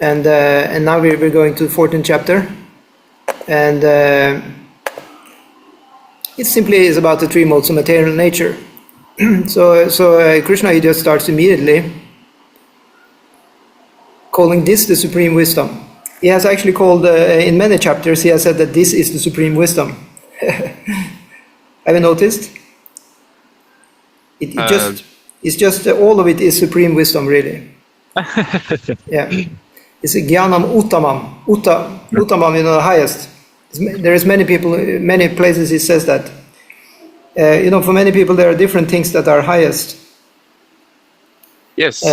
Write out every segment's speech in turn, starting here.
And now we're going to the 14th chapter, and it simply is about the three modes of material nature. So Krishna, he just starts immediately calling this the supreme wisdom. He has actually called, in many chapters, he has said that this is the supreme wisdom. Have you noticed? It's just all of it is supreme wisdom, really. Yeah. It's a Jnanam Uttamam. Uttamam, the highest. There is many places it says that. For many people there are different things that are highest. Yes.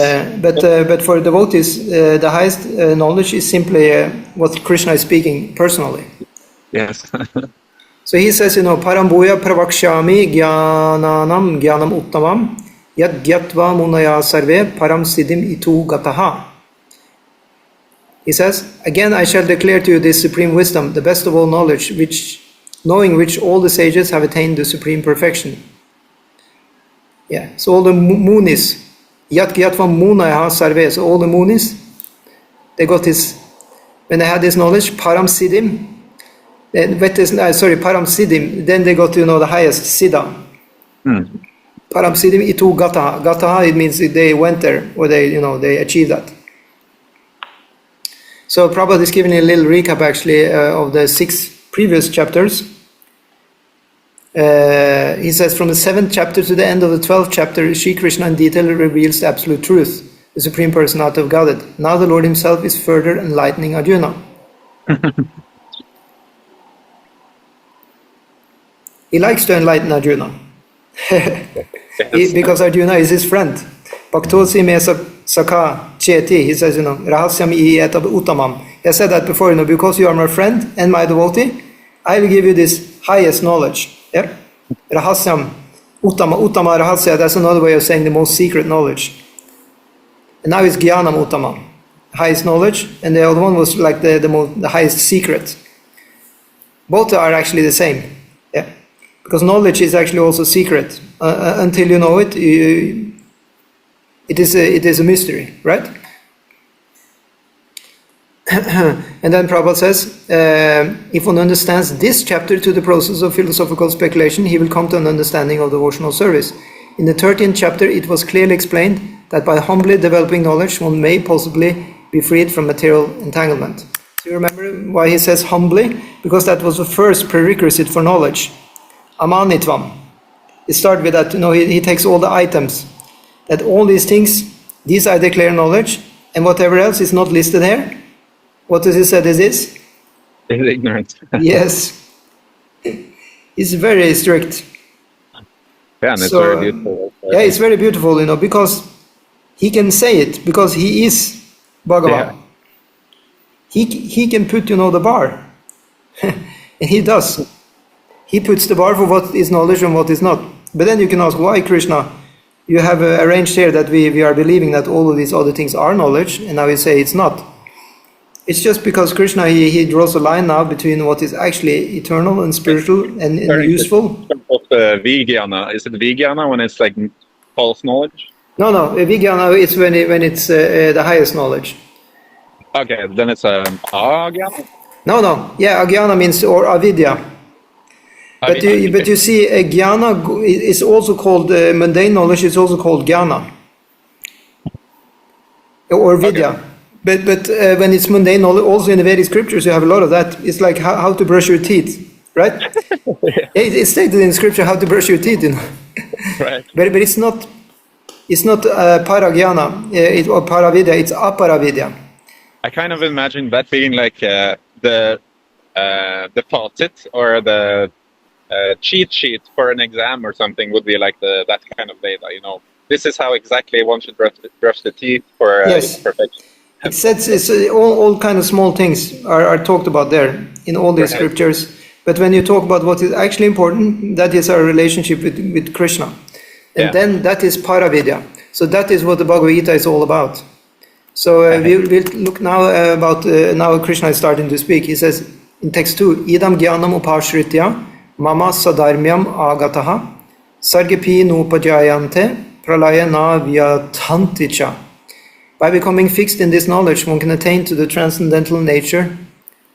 But for devotees, the highest knowledge is simply what Krishna is speaking personally. Yes. So he says, Parambuya pravakshami jnanam uttamam yad gyatva munaya sarve param siddhim itu gataha. He says, again I shall declare to you this supreme wisdom, the best of all knowledge, knowing which all the sages have attained the supreme perfection. Yeah, so all the munis, yat gyatva munaya sarve, so all the munis, they got this, when they had this knowledge, param siddhim, param siddhim, then they got to the highest siddha. Param siddhim itu gataha. Gataha, it means they went there, or they achieved that. So Prabhupada is giving a little recap actually of the 6 previous chapters. He says from the 7th chapter to the end of the 12th chapter, Shri Krishna in detail reveals the absolute truth, the Supreme Personality of Godhead. Now the Lord himself is further enlightening Arjuna. He likes to enlighten Arjuna. Because Arjuna is his friend. Bhaktosi me sakha cheti, he says, rahasyam etab uttamam. I said that before, because you are my friend and my devotee, I will give you this highest knowledge. Yeah? Rahasyam uttama rahasya, that's another way of saying the most secret knowledge. And now it's jnanam uttamam, highest knowledge, and the other one was like the highest secret. Both are actually the same. Yeah? Because knowledge is actually also secret. Until you know it, it is a mystery, right? And then Prabhupada says, if one understands this chapter to the process of philosophical speculation, he will come to an understanding of devotional service. In the 13th chapter, it was clearly explained that by humbly developing knowledge, one may possibly be freed from material entanglement. So you remember why he says humbly? Because that was the first prerequisite for knowledge. Amanitvam. It starts with that, he takes all the items. That all these things, these I declare knowledge, and whatever else is not listed here, what does he say this is? It's ignorant. Yes. It's very strict. Yeah, and it's very beautiful. Yeah, it's very beautiful, because he can say it, because he is Bhagavan. Yeah. He can put, the bar. And he does. He puts the bar for what is knowledge and what is not. But then you can ask, why, Krishna? You have arranged here that we are believing that all of these other things are knowledge, and now we say it's not. It's just because Krishna, he draws a line now between what is actually eternal and spiritual and useful. Of the Vijnana, is it Vijnana when it's like false knowledge? No, Vijnana is when it's the highest knowledge. Okay, then it's Agyana? No, yeah, Agyana means, or Avidya. But you see, jnana is also called mundane knowledge. It's also called jnana or vidya. Okay. But when it's mundane knowledge, also in the Vedic scriptures, you have a lot of that. It's like how to brush your teeth, right? Yeah. It's stated in scripture how to brush your teeth, Right. But it's not paragyana or paravidya. It's aparavidya. I kind of imagine that being like the faucet or the cheat sheet for an exam or something would be like that kind of data, This is how exactly one should brush the teeth for perfection. It says it's all kind of small things are talked about there in all these scriptures. But when you talk about what is actually important, that is our relationship with Krishna. And then that is Paravidya. So that is what the Bhagavad-gita is all about. So we'll look now about, now Krishna is starting to speak. He says in text 2, Idam Gyanam Upashritya Mama Sadarmyam Agataha Sargapi Nupajayante Pralaya Na Vyathanticha. By becoming fixed in this knowledge, one can attain to the transcendental nature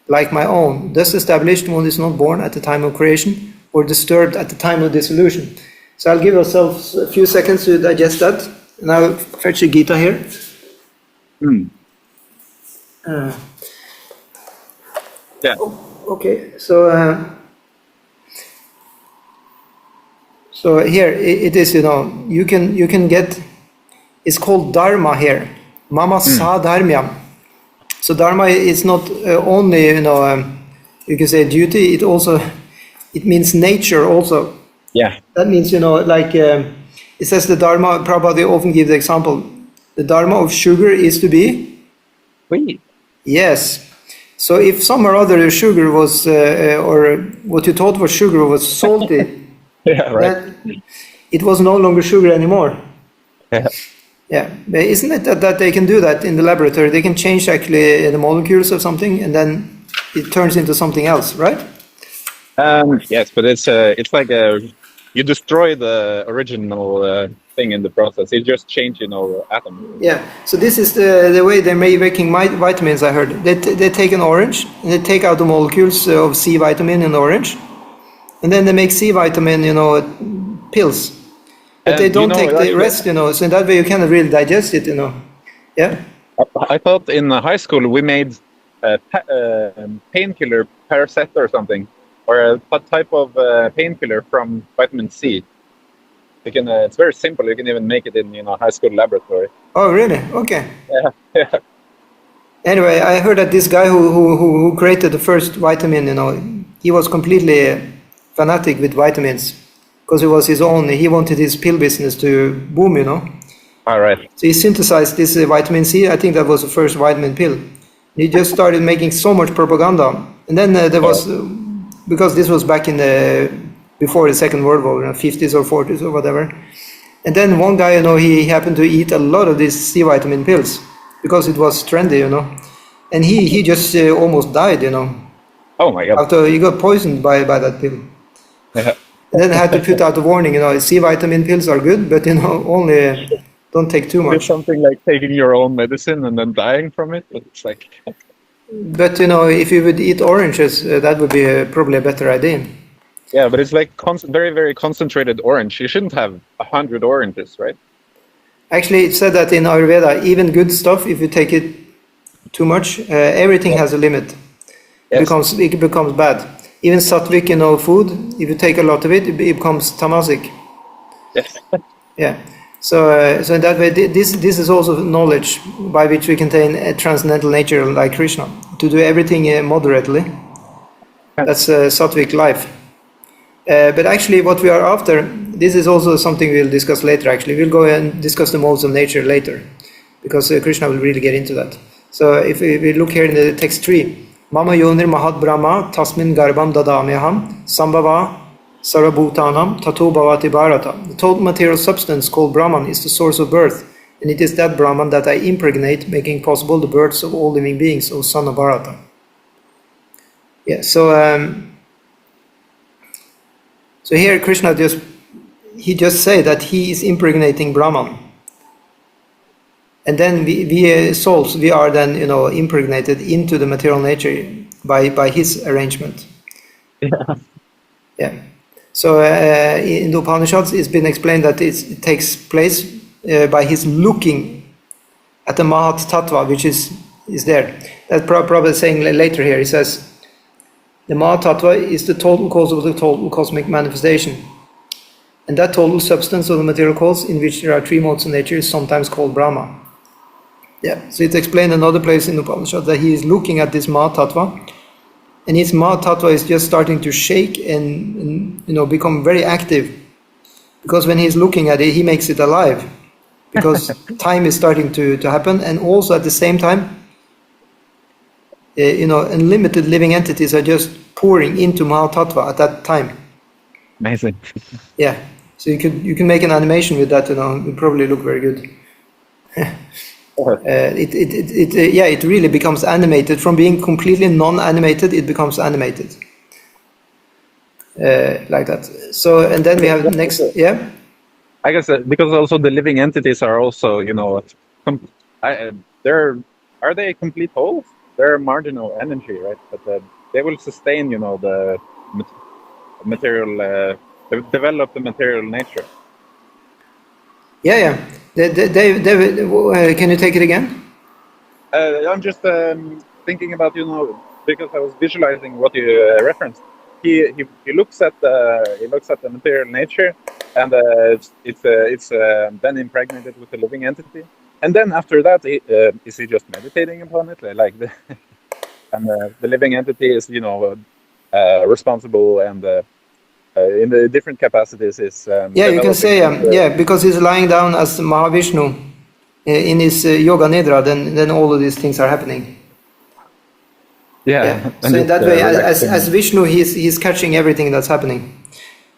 like my own. Thus established, one is not born at the time of creation or disturbed at the time of dissolution. So I'll give ourselves a few seconds to digest that, and I'll fetch a Gita here. Yeah. Okay, so here it is, you can get, it's called Dharma here. Mama Sadharmyam. So Dharma is not only, you can say duty, it means nature also. Yeah. That means, it says the Dharma, Prabhupada, they often give the example, the Dharma of sugar is to be? Sweet. Yes. So if some or other sugar was, or what you thought was sugar was salty, Yeah, right. then it was no longer sugar anymore. Yeah. Yeah, isn't it that they can do that in the laboratory? They can change actually the molecules of something, and then it turns into something else, right? Yes, but it's like you destroy the original thing in the process. You just change, atoms. Yeah. So this is the way they're making vitamins. I heard they take an orange and they take out the molecules of C vitamin in the orange, and then they make C vitamin, pills. But they don't take the rest, so in that way you cannot really digest it, Yeah? I thought in high school we made a painkiller, Paracet or something, or a type of painkiller from vitamin C. You can, it's very simple. You can even make it in, high school laboratory. Oh, really? Okay. Yeah. Anyway, I heard that this guy who created the first vitamin, he was completely fanatic with vitamins. Because it was his own, he wanted his pill business to boom, All right. So he synthesized this vitamin C. I think that was the first vitamin pill. He just started making so much propaganda. And then there was, because this was back in before the Second World War, 50s or 40s or whatever. And then one guy, he happened to eat a lot of these C vitamin pills because it was trendy, And he just almost died, Oh my God. After he got poisoned by that pill. Yeah. And then I had to put out a warning, C vitamin pills are good, but only don't take too It's much. something like taking your own medicine and then dying from it. But it's like. But if you would eat oranges, that would be probably a better idea. Yeah, but it's like very, very concentrated orange. You shouldn't have 100 oranges, right? Actually, it said that in Ayurveda, even good stuff, if you take it too much, everything has a limit. Yes. It becomes bad. Even sattvic, food, if you take a lot of it, it becomes tamasic. Yes. Yeah. So in that way, this is also knowledge by which we contain a transcendental nature like Krishna. To do everything moderately. That's sattvic life. But actually, what we are after, this is also something we'll discuss later. Actually, we'll go and discuss the modes of nature later, because Krishna will really get into that. So if we look here in the text 3. Mama yonir mahat brahma tasmin garbam dadamyaham sambhava sarabhutanam tato bhavati bharata. The total material substance called Brahman is the source of birth, and it is that Brahman that I impregnate, making possible the births of all living beings, O son of Bharata. Yeah, so here Krishna just say that he is impregnating Brahman. And then we souls, we are then, impregnated into the material nature by his arrangement. Yeah. Yeah. So in the Upanishads, it's been explained that it takes place by his looking at the Mahat Tattva, which is there. That Prabhupada is saying later here. He says, the Mahat Tattva is the total cause of the total cosmic manifestation. And that total substance of the material cause, in which there are three modes of nature, is sometimes called Brahma. Yeah, so it's explained another place in the Upanishad that he is looking at this Mahatattva, and his Mahatattva is just starting to shake and become very active, because when he's looking at it, he makes it alive, because time is starting to happen, and also at the same time, unlimited living entities are just pouring into Mahatattva at that time. Amazing. Yeah, so you can make an animation with that, it would probably look very good. It really becomes animated. From being completely non-animated, it becomes animated, like that. So, and then we have next, yeah. I guess because also the living entities are also, they're are they complete wholes? They're marginal energy, right? But they will sustain, the material, develop the material nature. Yeah. Can you take it again? I'm just thinking about, because I was visualizing what you referenced. He looks at the material nature, and it's then impregnated with a living entity. And then after that, is he just meditating upon it, and the living entity is, responsible and in the different capacities is Yeah, you can say because he's lying down as Mahavishnu in his yoga nidra, then all of these things are happening. Yeah. So in that way, as Vishnu, he's catching everything that's happening,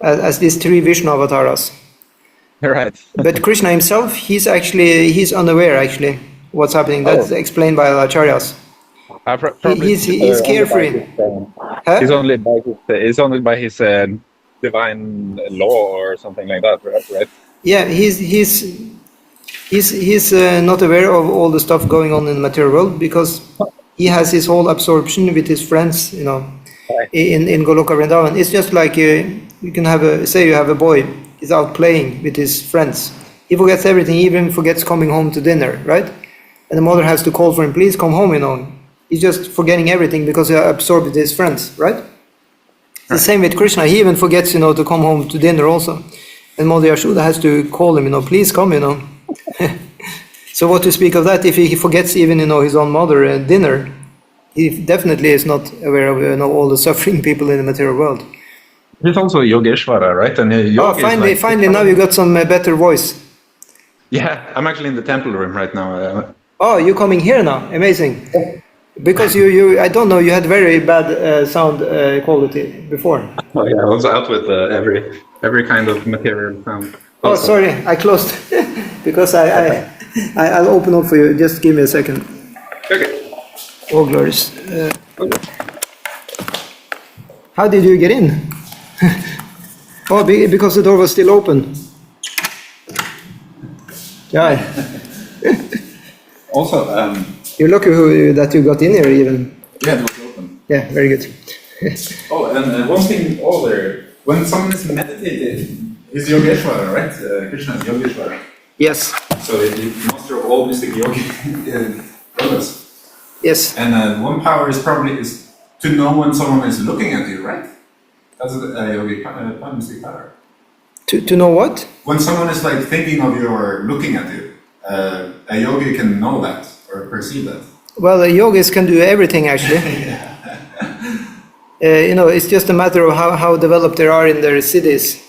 as these three Vishnu avatars. Right. But Krishna himself, he's unaware actually what's happening. That's explained by Acharyas. He's carefree. He's only by his divine law or something like that, right? Yeah, he's not aware of all the stuff going on in the material world because he has his whole absorption with his friends, in Goloka Vrindavan. It's just like you can have you have a boy, he's out playing with his friends. He forgets everything, he even forgets coming home to dinner, right? And the mother has to call for him, please come home, He's just forgetting everything because he absorbed with his friends, right? The same with Krishna, he even forgets, to come home to dinner also. And Mother Yashoda has to call him, please come, So what to speak of that, if he forgets even, his own mother at dinner, he definitely is not aware of, all the suffering people in the material world. He's also Yogeshwara, right? And finally, now you got some better voice. Yeah, I'm actually in the temple room right now. Oh, you're coming here now, amazing. Because you I don't know, you had very bad sound quality before. Oh yeah, I was out with every kind of material sound. Oh, sorry, I closed because I'll open up for you. Just give me a second. Okay. Oh, glorious. How did you get in? Oh, because the door was still open. Yeah. Also, you're lucky that you got in here even. Yeah, it was open. Yeah, very good. Oh, and one thing other, when someone is meditating, is Yogeshwara, right? Krishna is Yogeshwara. Yes. So the master of all mystic yogas. Yes. And one power is to know when someone is looking at you, right? That's a yogic mystic power. To know what? When someone is thinking of you or looking at you, a yogi can know that or perceive that. Well, the yogis can do everything actually. It's just a matter of how developed they are in their siddhis.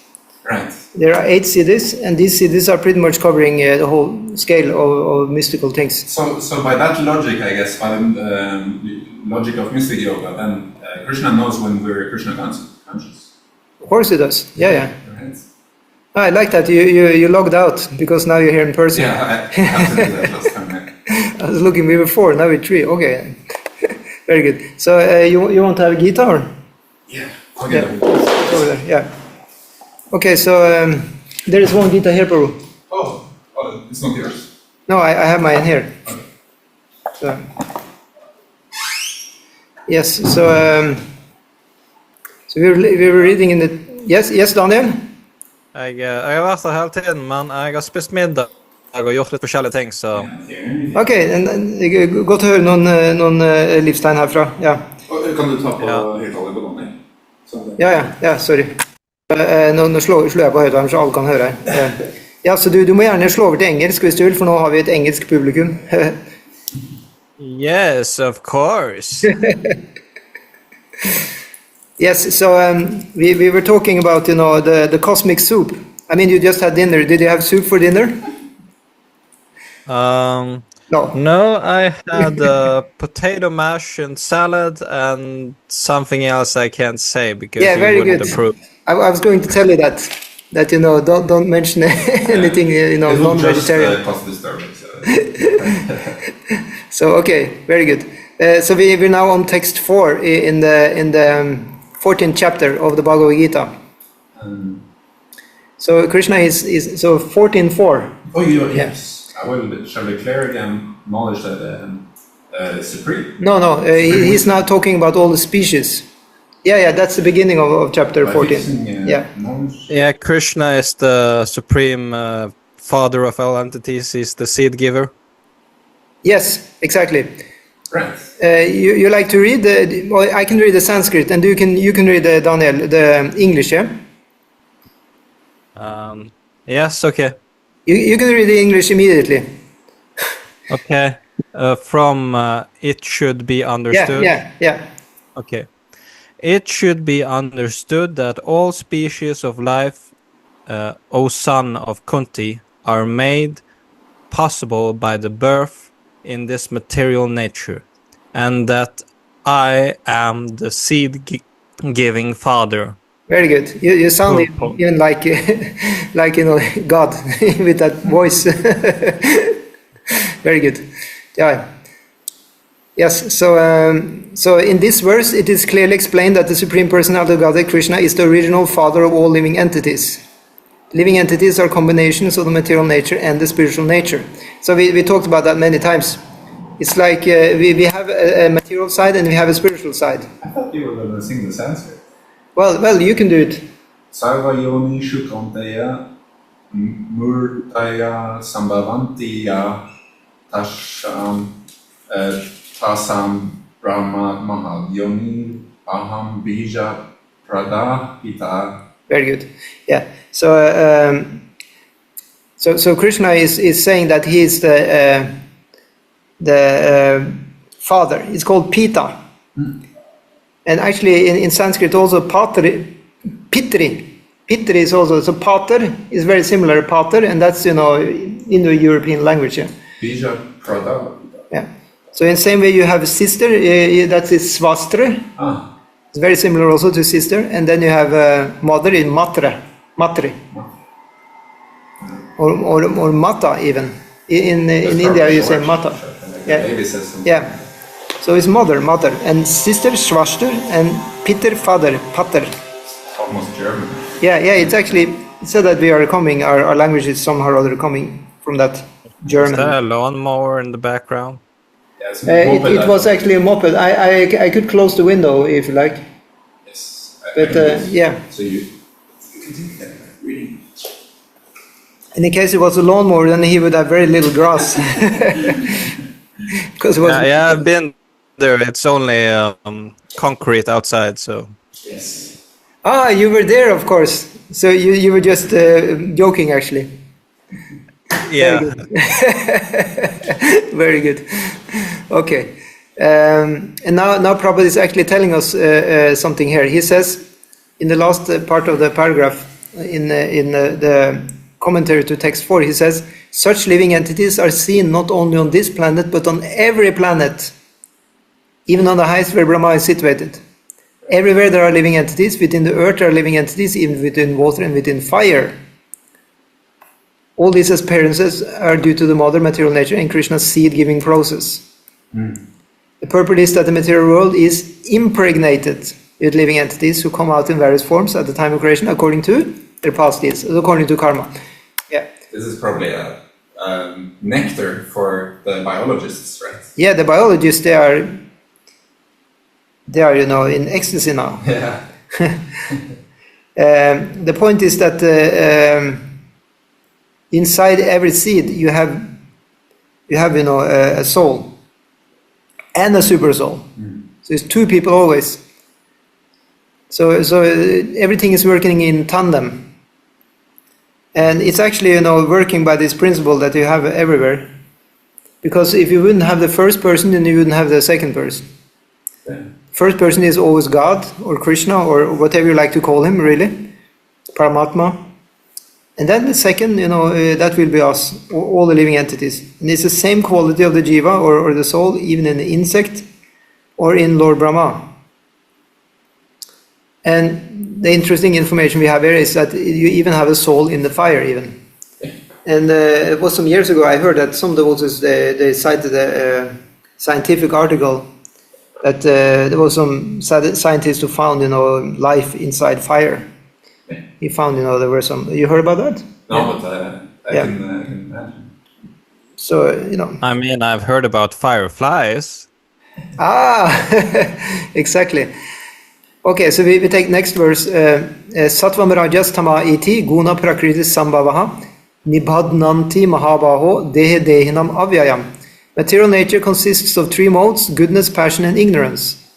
Right. There are 8 siddhis, and these siddhis are pretty much covering the whole scale of mystical things. So by that logic, I guess, by the logic of mystic yoga, then Krishna knows when we're Krishna conscious. Of course he does. Yeah. Right. I like that you logged out because now you're here in person. Yeah, I have to do that last time. I was looking, we were 4, now we're 3. Okay, very good. So you want to have a guitar? Yeah. Okay. Over there. Yeah. Okay, so there is one guitar here, Prabhu. Oh, it's not yours. No, I have mine here. Okay. So, yes. So we were reading in the. Yes, Daniel. Jeg har vært her hele tiden, men jeg har spist middag og gjort litt forskjellige ting, så... Ok, godt å høre noen livstegn herfra, ja. Kan du ta på høyttaler på Daniel? Ja, sorry. Nå slår jeg på høyttaleren så alle kan høre her. Ja, så du må gjerne slå over til engelsk hvis du vil, for nå har vi et engelsk publikum. Yes, of course. Yes, so we were talking about, the cosmic soup. I mean, you just had dinner. Did you have soup for dinner? No, I had potato mash and salad and something else I can't say because you wouldn't approve. I was going to tell you that don't mention anything, non-vegetarian. So okay, very good. So we're now on text 4 in the 14th chapter of the Bhagavad-gita. So Krishna is so 14:4. Oh, yes. shall declare again knowledge that supreme. No, he's now talking about all the species. Yeah, that's the beginning of chapter 14. Yeah, Krishna is the supreme father of all entities. He's the seed giver. Yes, exactly. Right. You like to read? Well, I can read the Sanskrit, and you can read Daniel the English. Yeah. Yes. Okay. You can read the English immediately. Okay. From it should be understood. Yeah. Okay. It should be understood that all species of life, O son of Kunti, are made possible by the birth in this material nature, and that I am the seed-giving father. Very good. You sound even like God with that voice. Very good. Yeah. Yes. So in this verse, it is clearly explained that the Supreme Personality of Godhead, Krishna, is the original father of all living entities. Living entities are combinations of the material nature and the spiritual nature. So we talked about that many times. It's like we have a material side and we have a spiritual side. I thought you were going to sing the Sanskrit. Well, you can do it. Sarva yoni shukanteya murtaya sambhavantiya tasam brahma mahayoni aham bija pradahita. Very good. Yeah. So Krishna is saying that he is the father. It's called Pita. And actually in Sanskrit also Pitri is also, so Pater is very similar to Pater, and that's, Indo-European language. Yeah. Bija Prada. Yeah. So in the same way you have a sister, that is Svastra. It's very similar also to sister. And then you have a mother in Matri. Or Mata even. In India you say Mata. Yeah. So it's mother, and sister, Schwester, and Peter, father, Pater. Almost German. Yeah, it's actually said that we are coming, our language is somehow or other coming from that German. Is that a lawnmower in the background? Yeah, it was actually a moped. I could close the window if you like. Yes. But yeah. So you continue reading. In case it was a lawnmower, then he would have very little grass. Because I've been there. It's only concrete outside, so. Yes. You were there, of course. So you were just joking, actually. Yeah. Very good. Okay. And now Prabhupada is actually telling us something here. He says in the last part of the paragraph in the commentary to text 4, he says, such living entities are seen not only on this planet but on every planet, even on the heights where Brahma is situated. Everywhere there are living entities. Within the earth there are living entities, even within water and within fire. All these appearances are due to the mother material nature and Krishna's seed-giving process. The purport is that the material world is impregnated with living entities who come out in various forms at the time of creation according to their past deeds, according to karma. Yeah. This is probably a nectar for the biologists, right? Yeah, the biologists, they are in ecstasy now. Yeah. The point is that inside every seed you have a soul and a super soul. So it's two people always. So everything is working in tandem. And it's actually working by this principle that you have everywhere. Because if you wouldn't have the first person, then you wouldn't have the second person. Yeah. First person is always God or Krishna or whatever you like to call him, really, Paramatma. And then the second, that will be us, all the living entities. And it's the same quality of the jiva or the soul, even in the insect or in Lord Brahma. And the interesting information we have here is that you even have a soul in the fire, even. And it was some years ago I heard that some devotees they cited a scientific article that there was some scientist who found life inside fire. He found there were some. You heard about that? No, but I can imagine. So, I mean, I've heard about fireflies. Exactly. Okay, so we take next verse. Sattvam rajas tama iti guna prakriti sambhavaha nibhadnanti mahabaho dehe dehinam avyayam. Material nature consists of three modes: goodness, passion, and ignorance.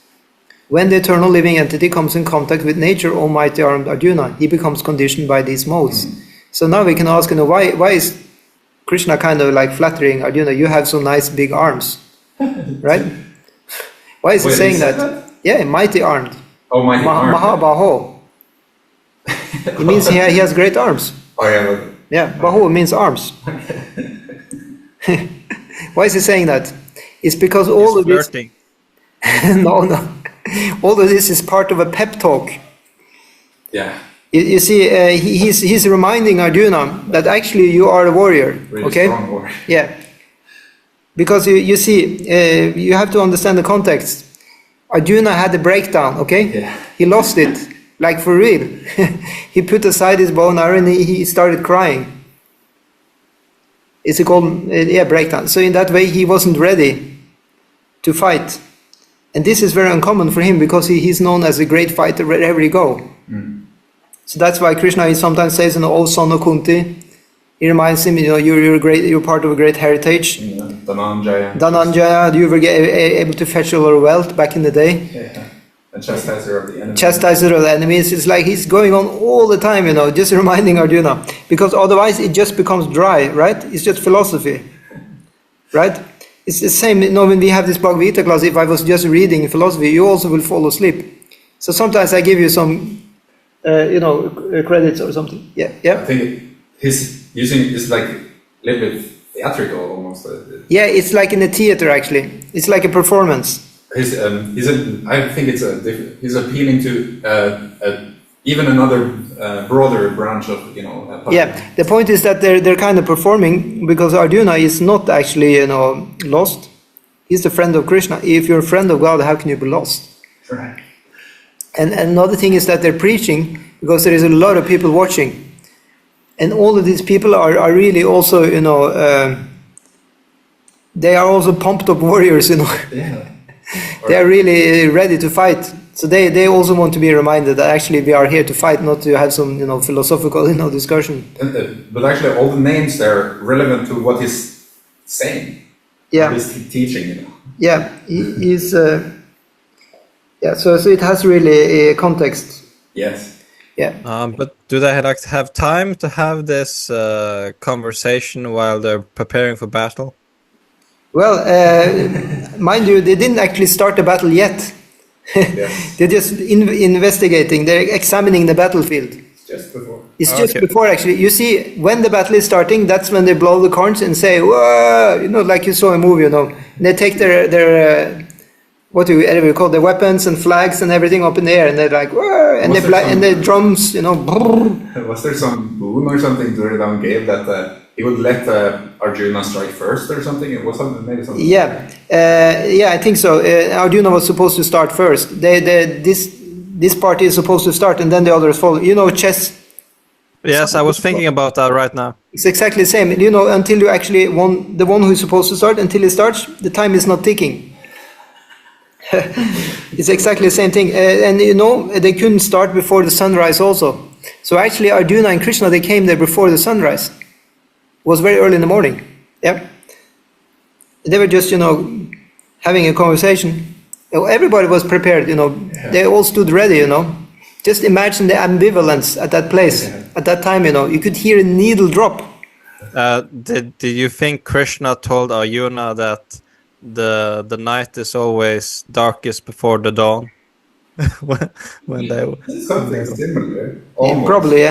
When the eternal living entity comes in contact with nature, almighty armed Arjuna, he becomes conditioned by these modes. So now we can ask, why is Krishna kind of like flattering Arjuna? You have so nice big arms, right? Why is he saying that? Yeah, mighty armed. Oh, mighty armed. Mahabaho. It means he has great arms. Oh, yeah. Yeah, baho means arms. Why is he saying that? It's because all of this... no. All of this is part of a pep talk. Yeah. You see, he's reminding Arjuna that actually you are a warrior. Really okay? Strong warrior. Yeah. Because you see, you have to understand the context. Arjuna had a breakdown, okay? Yeah. He lost it, like for real. He put aside his bow and arrow and he started crying. It's called, breakdown. So in that way, he wasn't ready to fight. And this is very uncommon for him because he's known as a great fighter wherever he go. So that's why Krishna sometimes says, "O son of Kunti," he reminds him, you're part of a great heritage. Dhananjaya, you were able to fetch a lot of wealth back in the day. Yeah. And chastiser of the enemies. Chastiser of the enemies. It's like he's going on all the time, just reminding Arjuna. Because otherwise it just becomes dry, right? It's just philosophy, right? It's the same, when we have this Bhagavad-gita class, if I was just reading philosophy, you also will fall asleep. So sometimes I give you some, credits or something. Yeah. I think his using is like a little bit theatrical almost. Yeah, it's like in a theater actually. It's like a performance. I think he's appealing to even another broader branch of Yeah, the point is that they're kind of performing because Arjuna is not actually lost. He's a friend of Krishna. If you're a friend of God, how can you be lost? Right. And another thing is that they're preaching because there is a lot of people watching, and all of these people are really also they are also pumped up warriors. Yeah. They are really ready to fight. So they also want to be reminded that actually we are here to fight, not to have some philosophical discussion. But actually, all the names are relevant to what he's saying. Yeah. What he's teaching. Yeah, he's. So it has really a context. Yes. Yeah. But do they have time to have this conversation while they're preparing for battle? Well, mind you, they didn't actually start the battle yet. Yes. They're just investigating. They're examining the battlefield. Just before. It's just before actually. You see, when the battle is starting, that's when they blow the horns and say, "Whoa!" Like you saw in a movie. And they take their what do we call the weapons and flags and everything up in the air, and they're like, "Whoa!" And the drums, brrr. Was there some boon or something Duryodhana gave that he would let Arjuna strike first or something? It was maybe something. Yeah, I think so. Arjuna was supposed to start first. This party is supposed to start, and then the others follow. Chess. Yes, I was thinking about that right now. It's exactly the same. Until you actually the one who is supposed to start, until he starts, the time is not ticking. It's exactly the same thing. And they couldn't start before the sunrise also. So actually, Arjuna and Krishna, they came there before the sunrise. It was very early in the morning. Yeah. They were just, having a conversation. Everybody was prepared, They all stood ready, Just imagine the ambivalence at that place. Yeah. At that time, you could hear a needle drop. Did you think Krishna told Arjuna that the night is always darkest before the dawn? when they Something similar. Probably.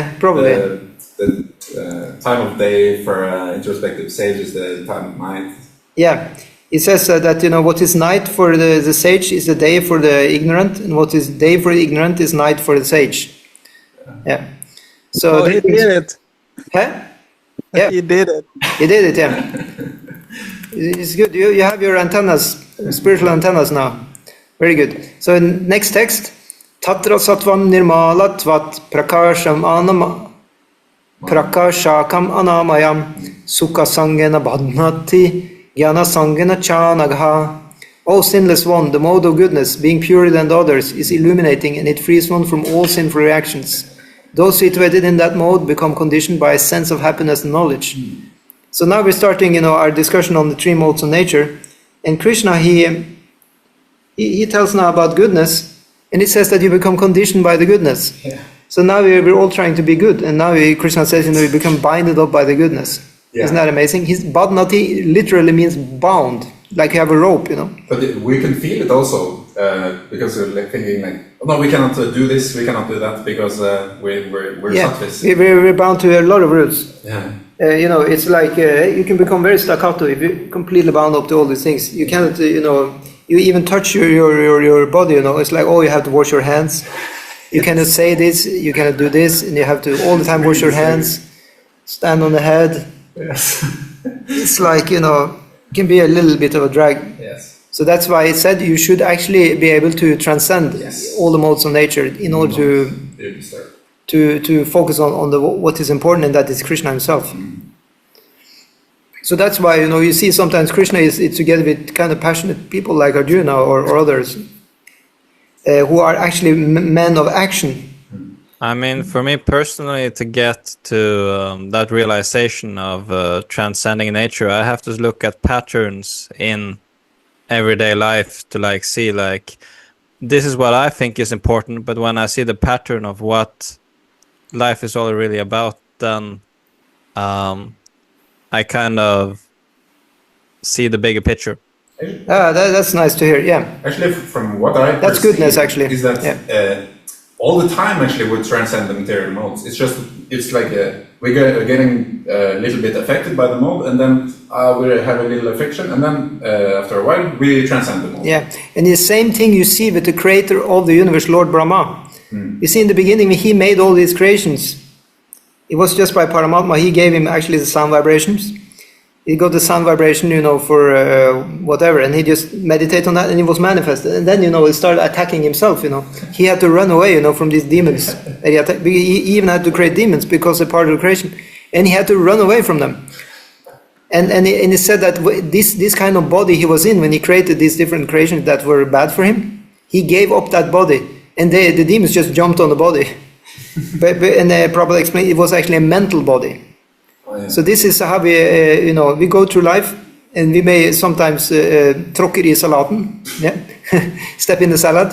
The time of day for introspective sage is the time of night. Yeah. It says that what is night for the sage is the day for the ignorant, and what is day for the ignorant is night for the sage. Yeah. So he did it. Huh? Yeah. He did it. He did it. Yeah. It's good. You have your antennas, spiritual antennas now. Very good. So next text, Tatra Sattvam Nirmalatvat Prakasham prakashakam anamayam sukha sangena badhnati jnana sangena chanagha. O sinless one, the mode of goodness, being purer than the others, is illuminating and it frees one from all sinful reactions. Those situated in that mode become conditioned by a sense of happiness and knowledge. So now we're starting, our discussion on the three modes of nature. And Krishna, he tells now about goodness, and he says that you become conditioned by the goodness. Yeah. So now we're all trying to be good, and now Krishna says, we become binded up by the goodness. Yeah. Isn't that amazing? His badnati literally means bound, like you have a rope, But we can feel it also, because we're like thinking like, oh, no, we cannot do this, we cannot do that, because we're sattvis. We're bound to a lot of rules. Yeah. It's like you can become very staccato if you're completely bound up to all these things. You cannot, you even touch your body, it's like, oh, you have to wash your hands. You cannot say this, you cannot do this, and you have to all the time wash your hands, stand on the head. Yes. It's like, it can be a little bit of a drag. Yes. So that's why it said you should actually be able to transcend all the modes of nature in order to focus on what is important, and that is Krishna himself. So that's why, you see sometimes Krishna is together with kind of passionate people like Arjuna or others who are actually men of action. I mean, for me personally, to get to that realization of transcending nature, I have to look at patterns in everyday life to see this is what I think is important, but when I see the pattern of what life is all really about, then I kind of see the bigger picture. That's nice to hear. Yeah. Actually, from what I that's goodness. Actually, is that all the time actually we transcend the material modes. It's like we're getting a little bit affected by the mode, and then we have a little affection, and then after a while we transcend the mode. Yeah, and the same thing you see with the creator of the universe, Lord Brahma. You see, in the beginning, when he made all these creations, it was just by Paramatma. He gave him actually the sound vibrations. He got the sound vibration, for whatever, and he just meditated on that, and it was manifested. And then, he started attacking himself. He had to run away, from these demons. And he even had to create demons because they're part of the creation, and he had to run away from them. And he said that this kind of body he was in when he created these different creations that were bad for him, he gave up that body, and the demons just jumped on the body. And Prabhupada explained it was actually a mental body. Oh, yeah. So this is how we go through life, and we may sometimes tråkker I salaten, step in the salad,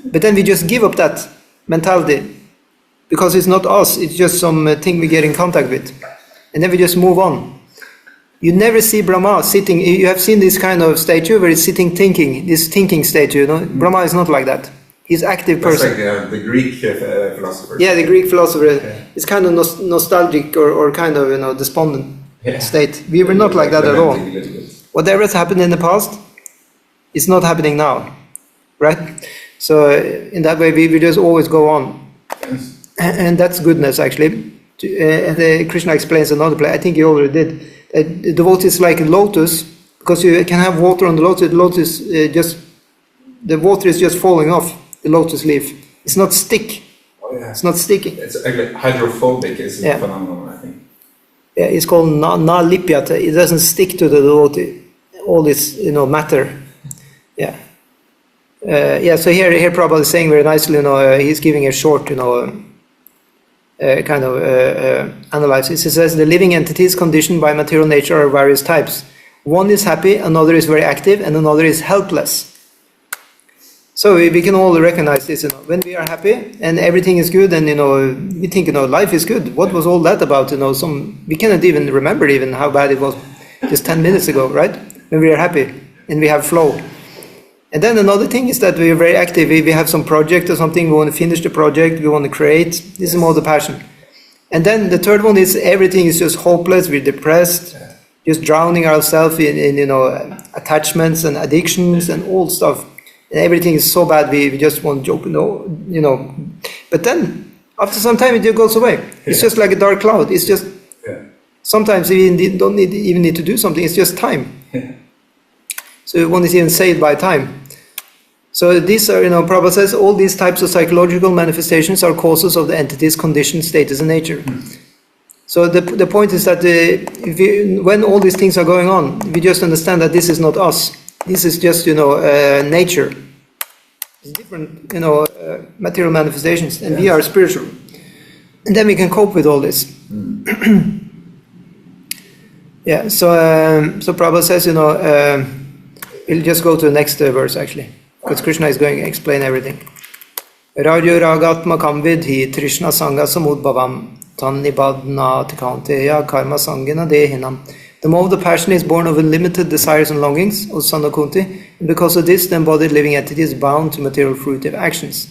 but then we just give up that mentality because it's not us, it's just some thing we get in contact with, and then we just move on. You never see Brahma sitting. You have seen this kind of statue where he's sitting thinking, this thinking statue. Brahma is not like that. He's active person. That's like the Greek philosopher. Yeah, the Greek philosopher. Yeah. It's kind of nostalgic or kind of despondent state. We were not like that at all. Whatever has happened in the past is not happening now, right? So in that way, we just always go on, and that's goodness actually. Krishna explains another place. I think he already did. The devotee is like a lotus, because you can have water on the lotus. The water is just falling off the lotus leaf. It's not stick. Oh, yeah. It's not sticking. It's actually hydrophobic. Is a phenomenon, I think. Yeah, it's called na lipyata. It doesn't stick to the devotee. All this, matter. Yeah. So here Prabhupada is saying very nicely. He's giving a short, kind of analysis. He says the living entities conditioned by material nature are various types. One is happy, another is very active, and another is helpless. So we can all recognize this. When we are happy and everything is good, and we think life is good. What was all that about? We cannot even remember even how bad it was just 10 minutes ago, right? When we are happy and we have flow. And then another thing is that we are very active. We have some project or something. We want to finish the project. We want to create. This is more the passion. And then the third one is everything is just hopeless. We're depressed, just drowning ourselves in attachments and addictions and all stuff. And everything is so bad. We just want to joke, But then after some time it just goes away. It's just like a dark cloud. It's just sometimes we don't even need to do something. It's just time. So one is even saved by time. So these are, Prabhupada says, all these types of psychological manifestations are causes of the entity's conditioned status and nature. So the point is that when all these things are going on, we just understand that this is not us. This is just, nature. It's different, material manifestations, and we are spiritual. And then we can cope with all this. Yeah, so Prabhupada says, we'll just go to the next verse actually, because Krishna is going to explain everything. Rajo ragatmakam vidhi trishna sangha samudbhavam tannibadna tikanteya karma sangena dehinam. The more of the passion is born of unlimited desires and longings, O son of Kunti, and because of this the embodied living entity is bound to material fruitive actions.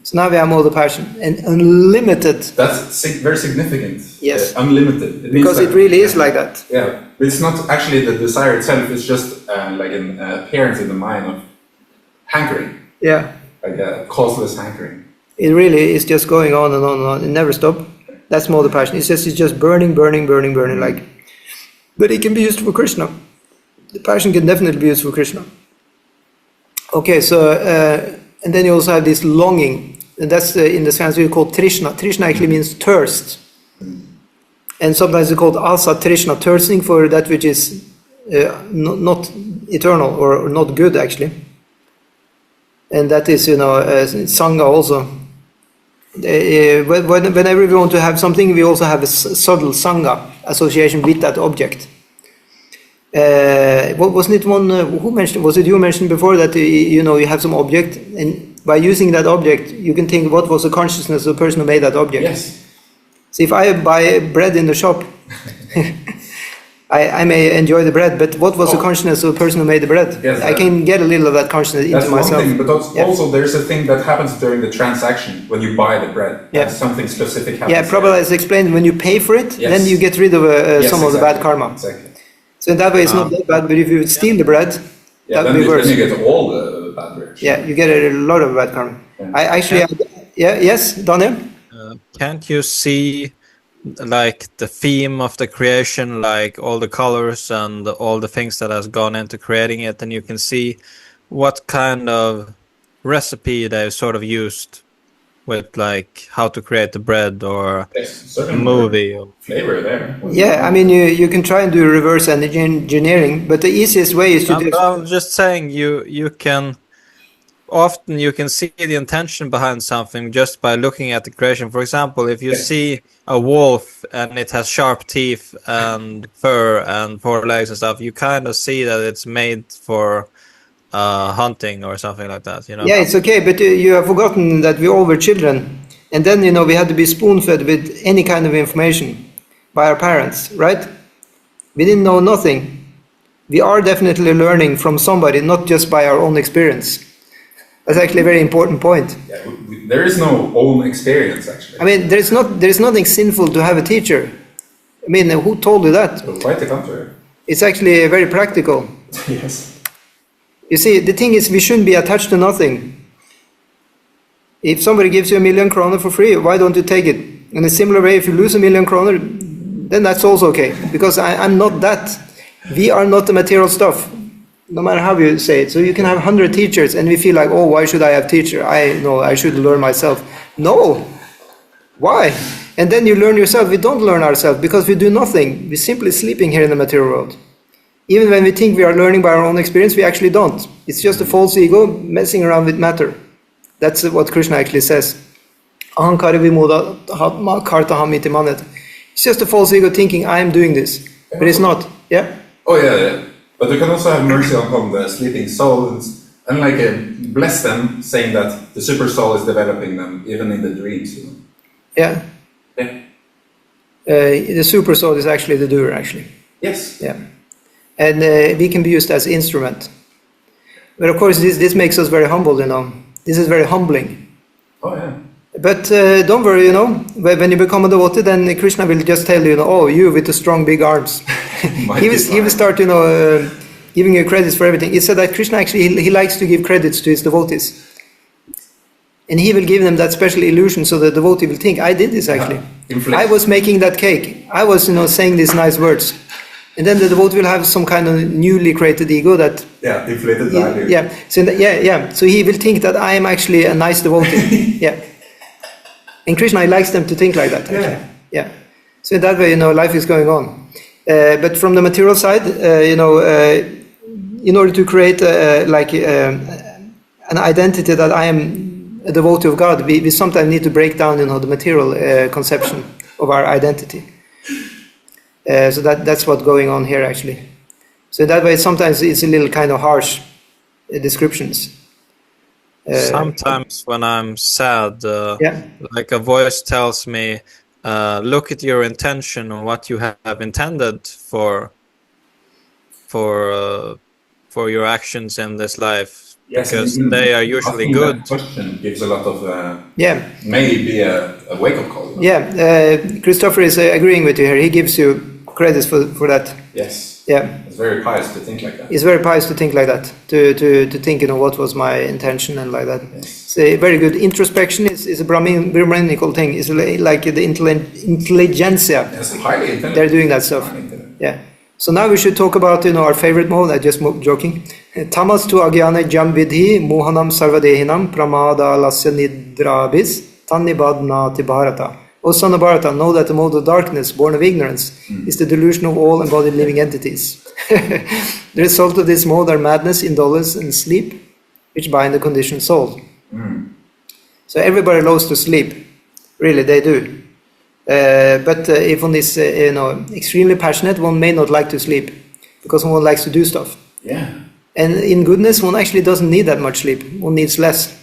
So now we have more of the passion, and unlimited. That's very significant. Yes. Unlimited. It because it really is like that. Yeah, it's not actually the desire itself, it's just like an appearance in the mind of hankering. Yeah. Like a causeless hankering. It really is just going on and on and on. It never stops. That's more the passion. It's just burning, like. But it can be used for Krishna. The passion can definitely be used for Krishna. Okay, so and then you also have this longing, and that's in the Sanskrit called Trishna. Trishna actually means thirst, and sometimes it's called Asa Trishna, thirsting for that which is not eternal or not good actually. And that is, Sangha also. Whenever we want to have something, we also have a subtle Sangha association with that object. Wasn't it one, who mentioned, was it you mentioned before that, you have some object, and by using that object, you can think what was the consciousness of the person who made that object. Yes. So if I buy bread in the shop, I may enjoy the bread, but what was the consciousness of the person who made the bread? Yes, I can get a little of that consciousness into myself. That's one thing, but also there's a thing that happens during the transaction when you buy the bread. Yeah. Something specific happens. Yeah, Prabhupada has explained when you pay for it, then you get rid of some of the bad karma. Exactly. So in that way it's not that bad, but if you steal the bread, that would be worse. Then you get all the bad reactions. Yeah, you get a lot of bad karma. Yeah. Yes, Daniel? Can't you see like the theme of the creation, like all the colors and all the things that has gone into creating it, and you can see what kind of recipe they've sort of used with like how to create the bread or a movie or flavor there. Yeah, I mean you can try and do reverse engineering, but the easiest way is to do. I'm just saying you can often you can see the intention behind something just by looking at the creation. For example, if you see a wolf and it has sharp teeth and fur and 4 legs and stuff, you kind of see that it's made for hunting or something like that, Yeah, it's okay, but you have forgotten that we all were children, and then we had to be spoon-fed with any kind of information by our parents, right? We didn't know nothing. We are definitely learning from somebody, not just by our own experience. That's actually a very important point. Yeah, there is no own experience actually. I mean, there is nothing sinful to have a teacher. I mean, who told you that? Well, quite the contrary. It's actually very practical. Yes. You see, the thing is, we shouldn't be attached to nothing. If somebody gives you 1 million kroner for free, why don't you take it? In a similar way, if you lose 1 million kroner, then that's also okay. Because I'm not that. We are not the material stuff, no matter how you say it. So you can have 100 teachers, and we feel like, oh, why should I have teacher? I should learn myself. No. Why? And then you learn yourself. We don't learn ourselves because we do nothing. We're simply sleeping here in the material world. Even when we think we are learning by our own experience, we actually don't. It's just a false ego messing around with matter. That's what Krishna actually says. It's just a false ego thinking, I am doing this. But it's not. Yeah? Oh, yeah. But you can also have mercy upon the sleeping souls and bless them, saying that the super soul is developing them, even in the dreams. Yeah. Yeah. The super soul is actually the doer, actually. Yes. Yeah. And we can be used as instrument. But of course, this makes us very humble, This is very humbling. Oh, yeah. But don't worry, when you become a devotee, then Krishna will just tell you, oh, you with the strong, big arms. he will start, giving you credits for everything. It said that Krishna actually, he likes to give credits to his devotees. And he will give them that special illusion so the devotee will think, I did this actually. I was making that cake. I was, saying these nice words. And then the devotee will have some kind of newly created ego that... Yeah, inflated value. Yeah, so he will think that I am actually a nice devotee. Yeah. And Krishna likes them to think like that, actually. Yeah. So in that way, life is going on. But from the material side, in order to create an identity that I am a devotee of God, we sometimes need to break down, the material conception of our identity. So that's what's going on here, actually. So in that way, sometimes it's a little kind of harsh descriptions. Sometimes when I'm sad, like a voice tells me, look at your intention or what you have intended for your actions in this life, because they are usually good. That question gives a lot of maybe a wake-up call. Christopher is agreeing with you here. He gives you credits for that. Yes. Yeah. It's very pious to think like that. It's very pious to think like that. To think, what was my intention and like that. Yes. It's a very good introspection. Is a Brahmanical thing. It's like the intelligentsia. Yes, highly intelligent. They're doing that stuff. Yeah. So now we should talk about our favorite mode. I just joking. Tamas tu agyane jam vidhi mohanam sarvadehinam pramada lasya nidrabis tannibadnati bharata. O son of Bharata, know that the mode of darkness, born of ignorance, is the delusion of all embodied living entities. The result of this mode are madness, indolence, and sleep, which bind the conditioned soul. So everybody loves to sleep. Really, they do. But if one is extremely passionate, one may not like to sleep, because one likes to do stuff. Yeah. And in goodness, one actually doesn't need that much sleep. One needs less.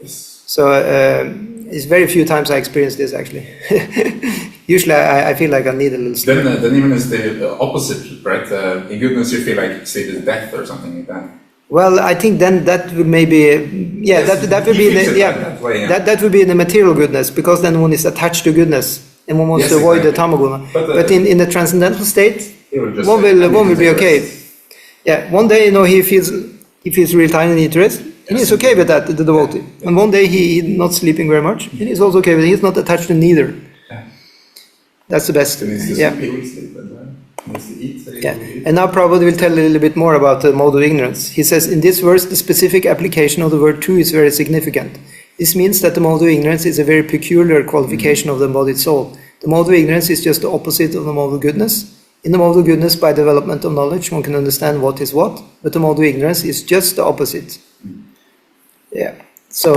Yes. So it's very few times I experience this, actually. Usually I feel like I need a little sleep. Then even it's the opposite, right? In goodness you feel like sleep is death or something like that. Well, I think then that would maybe, that would be that would be in the material goodness, because then one is attached to goodness and one wants to avoid the tamaguna. But in the transcendental state, one will be okay. Yeah, one day he feels real tired and needs rest, and he's okay with that, the devotee. And one day he's not sleeping very much, and he's also okay with it. He's not attached to neither. That's the best. And now Prabhupada will tell a little bit more about the mode of ignorance. He says, in this verse, the specific application of the word true is very significant. This means that the mode of ignorance is a very peculiar qualification of the embodied soul. The mode of ignorance is just the opposite of the mode of goodness. In the mode of goodness, by development of knowledge, one can understand what is what, but the mode of ignorance is just the opposite. Yeah. So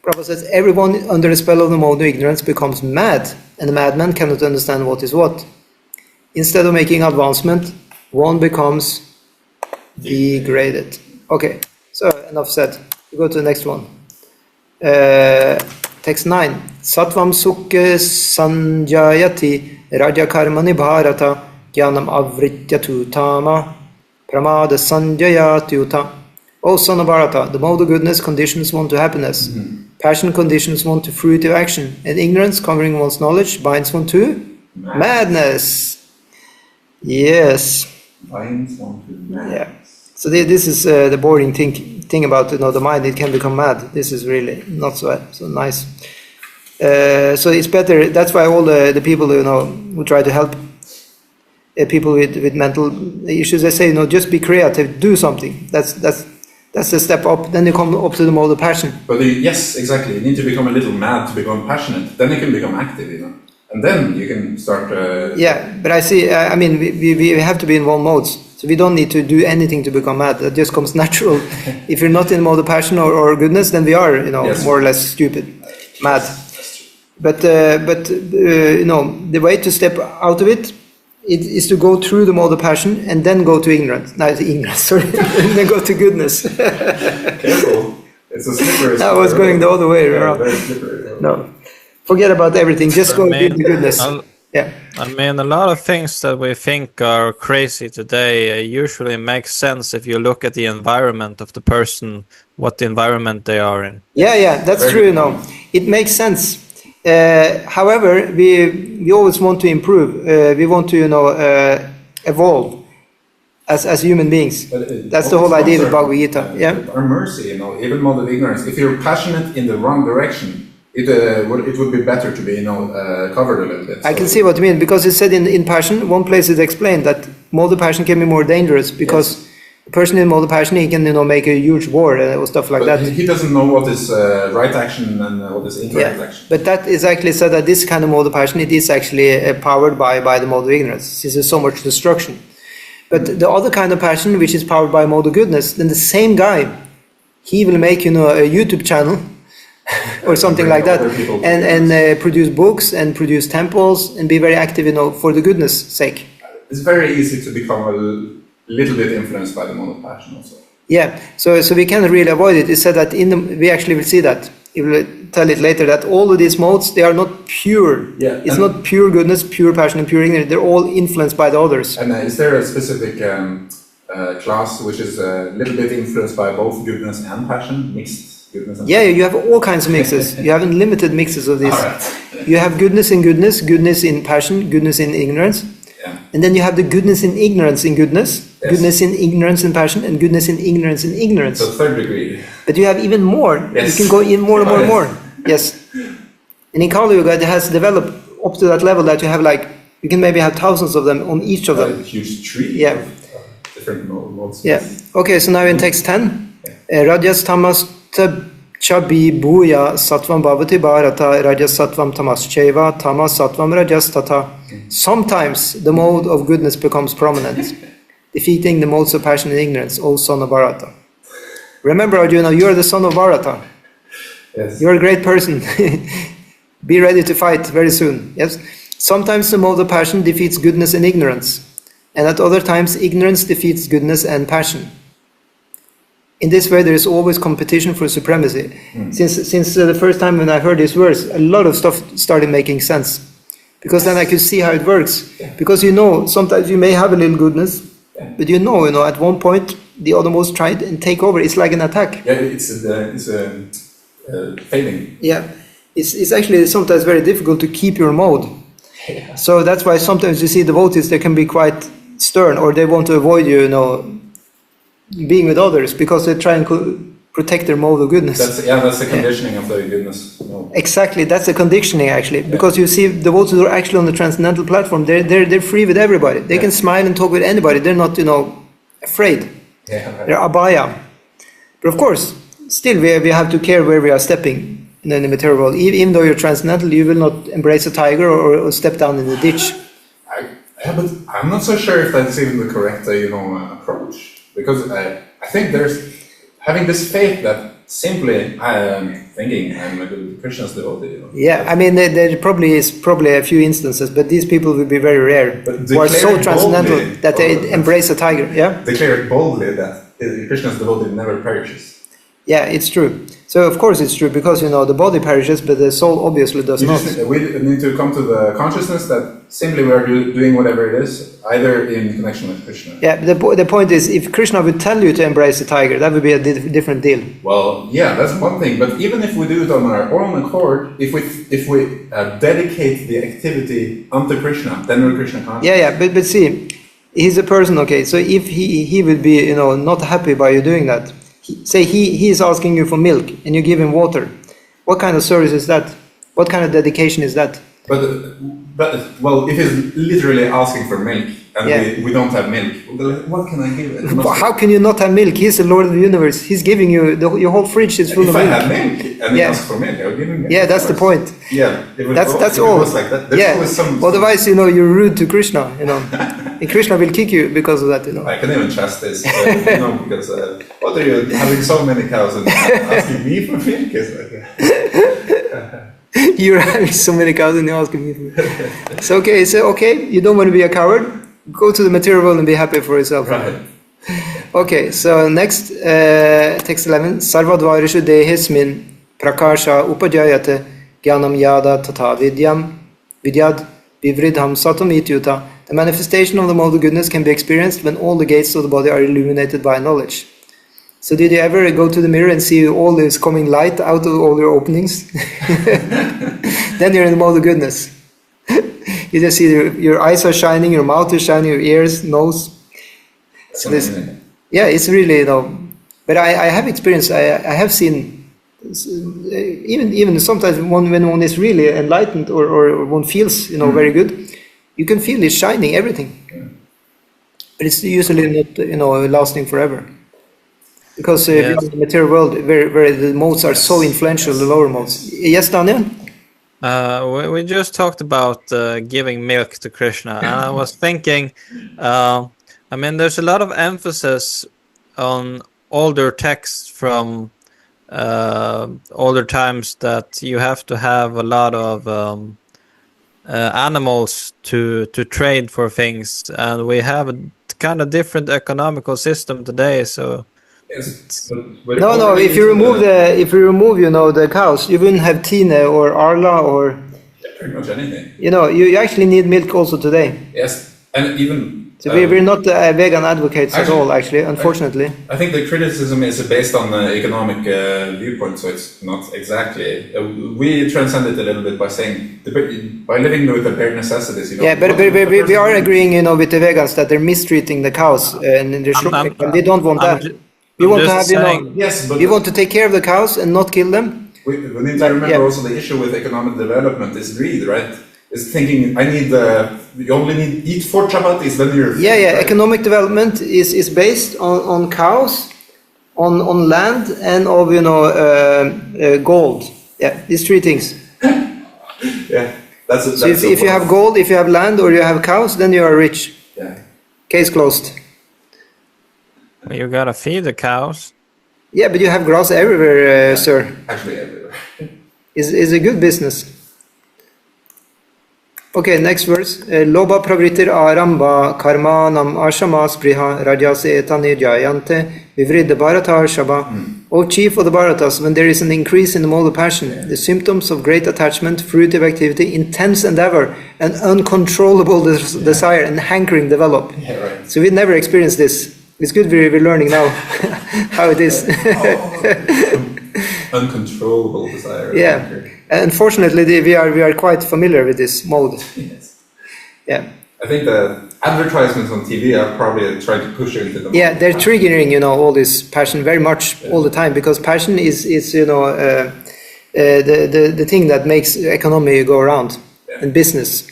Prabhupada says, everyone under the spell of the mode of ignorance becomes mad, and the madman cannot understand what is what. Instead of making advancement, one becomes degraded. Okay, so enough said. We go to the next one. Text 9. Sattvam sukha sanjayati raja karmani bharata jnanam avrityatu tama pramada sanjayatyuta. O son of Bharata, the mode of goodness conditions one to happiness. Passion conditions one to fruitive action, and ignorance, covering one's knowledge, binds one to madness. Yes. Yeah. So this is the boring thing about the mind. It can become mad. This is really not so nice. So it's better. That's why all the people who try to help people with mental issues, they say just be creative, do something. That's the step up. Then you come up to the mode of passion. But yes, exactly. You need to become a little mad to become passionate. Then you can become active. And then you can start... but I see, we have to be in one mode. So we don't need to do anything to become mad. That just comes natural. If you're not in mode of passion or goodness, then we are, more or less stupid, mad. But the way to step out of it is to go through the mode of passion and then go to ignorance. No, it's ignorance, sorry. And then go to goodness. Careful. It's a slippery. I was going the other way around. Very slippery. No. Forget about everything. Just go to goodness. Yeah. A lot of things that we think are crazy today usually make sense if you look at the environment of the person, what the environment they are in. Yeah, that's true. It makes sense. However, we always want to improve. We want to evolve as human beings. That's the whole idea with Bhagavad-gita. Our mercy, even mode of ignorance. If you're passionate in the wrong direction, it would be better to be covered a little bit. I can see what you mean, because it said in Passion, one place is explained that mode of passion can be more dangerous because A person in mode of passion, he can make a huge war or stuff like But that. he doesn't know what is right action and what is incorrect action. But that is actually said that this kind of mode of passion, it is actually powered by the mode of ignorance, since there's so much destruction. But the other kind of passion, which is powered by mode of goodness, then the same guy, he will make a YouTube channel or something like that, and produce books and produce temples and be very active, for the goodness sake. It's very easy to become a little bit influenced by the mode of passion also. Yeah, so we can't really avoid it. It's said that we actually will see that. He will tell it later that all of these modes, they are not pure. Yeah, it's not pure goodness, pure passion, and pure ignorance. They're all influenced by the others. And is there a specific class which is a little bit influenced by both goodness and passion, mixed goodness and passion? You have all kinds of mixes. You have unlimited mixes of this. Right. You have goodness in goodness, goodness in passion, goodness in ignorance. Yeah. And then you have the goodness in ignorance in goodness, Yes. goodness in ignorance in passion, and goodness in ignorance in ignorance. So third degree. But you have even more. Yes. You can go in more and more and Yes. more. Yes. And in Kali Yuga, it has developed up to that level that you have you can maybe have thousands of them on each of A them. huge tree Yeah. of different modes. Yeah. Okay, so now in text 10, Rajas tamas chabi bhuya sattvam bhavati bharata rajas sattvam tamas cheva tamas sattvam rajas tata. Sometimes the mode of goodness becomes prominent, defeating the modes of passion and ignorance, O son of Bharata. Remember, Arjuna, you are the son of Bharata. Yes. You're a great person. Be ready to fight very soon. Yes. Sometimes the mode of passion defeats goodness and ignorance, and at other times ignorance defeats goodness and passion. In this way, there is always competition for supremacy. Since the first time when I heard this verse, a lot of stuff started making sense, because then I could see how it works. Because sometimes you may have a little goodness, but at one point the othermost tried and take over. It's like an attack. Yeah, it's failing. Yeah, it's actually sometimes very difficult to keep your mode. Yeah. So that's why sometimes you see devotees, they can be quite stern, or they want to avoid being with others, because they try and protect their mode of goodness. That's the conditioning of the goodness. No. Exactly, that's the conditioning actually, because you see devotees who are actually on the transcendental platform, they're free with everybody. They can smile and talk with anybody. They're not afraid. Yeah, right. They're abhaya. But of course, still we have to care where we are stepping in the material world. Even though you're transcendental, you will not embrace a tiger or step down in the ditch. But I'm not so sure if that's even the correct approach, because I think there's having this faith that simply I am thinking I'm a good Krishna's devotee. Yeah, I mean there probably is a few instances, but these people will be very rare, But who are so declare transcendental boldly, that they embrace a tiger. Yeah. Declare it boldly that Krishna's devotee never perishes. Yeah, it's true. So of course it's true, because the body perishes, but the soul obviously does not. We need to come to the consciousness that simply we are doing whatever it is, either in connection with Krishna. Yeah, the point is, if Krishna would tell you to embrace the tiger, that would be a different deal. Well, yeah, that's one thing. But even if we do it on our own accord, if we dedicate the activity unto Krishna, then we're Krishna conscious. Yeah, but see, he's a person. Okay, so if he would be not happy by you doing that. Say he is asking you for milk and you give him water. What kind of service is that? What kind of dedication is that? But if he's literally asking for milk and we don't have milk, what can I give? How can you not have milk? He's the Lord of the universe. He's giving you your whole fridge is full of milk. If I had milk and he asks for milk, I would give him milk. Yeah, that's the point. Yeah, that's all. Like that. There's always some. Otherwise, you're rude to Krishna. And Krishna will kick you because of that. I can even trust this, because what are you having so many cows and asking me for milk? You're having so many cows and you're asking me for milk. So okay, you don't want to be a coward. Go to the material world and be happy for yourself. Right. Okay, so next, text 11. Sarvadvarishu dehismin prakasha upajayate jnanam yada tata vidyad vivridham satam ityuta. The manifestation of the mode of goodness can be experienced when all the gates of the body are illuminated by knowledge. So did you ever go to the mirror and see all this coming light out of all your openings? Then you're in the mode of goodness. You just see your eyes are shining, your mouth is shining, your ears, nose. So it's really, but I have experienced, I have seen, even sometimes when one is really enlightened or one feels, very good, you can feel it shining, everything. But it's usually not lasting forever. Because Yes. beyond the material world, where the modes are so influential, the lower modes. Yes, Daniel? We just talked about giving milk to Krishna, and I was thinking, I mean, there's a lot of emphasis on older texts from older times that you have to have a lot of animals to trade for things, and we have a kind of different economical system today. So Yes, but No. If you remove the cows, you wouldn't have Tine or Arla or pretty much anything. you actually need milk also today. Yes, and even So we're not vegan advocates at all, actually, unfortunately. I think the criticism is based on the economic viewpoint, so it's not exactly. We transcend it a little bit by saying by living with the bare necessities. Yeah, but we are agreeing, with the vegans that they're mistreating the cows and and they don't want that. We want to have, yes, but we want to take care of the cows and not kill them. we need to remember also the issue with economic development is greed, right? Is thinking you only need eat 4 chapatis, then you're Yeah. right? Economic development is based on cows, on land, and of gold. Yeah, these 3 things. Yeah, that's So if you have gold, if you have land, or you have cows, then you are rich. Yeah. Case closed. you gotta feed the cows. Yeah, but you have grass everywhere, sir. Actually, everywhere. Is a good business. Okay, next verse. Loba pravritir aramba karmanam ashama spriha rajase etane jayante vivridda bharatar shaba. O chief of the Bharatas, when there is an increase in the mode of passion, the symptoms of great attachment, fruitive activity, intense endeavor, and uncontrollable desire and hankering develop. Yeah, right. So we never experienced this. It's good we're learning now how it is. Uncontrollable desire. Yeah. Unfortunately, we are quite familiar with this mode. Yes. Yeah. I think the advertisements on TV are probably trying to push you into the Yeah, they're triggering, all this passion very much all the time, because passion is the thing that makes economy go around and business.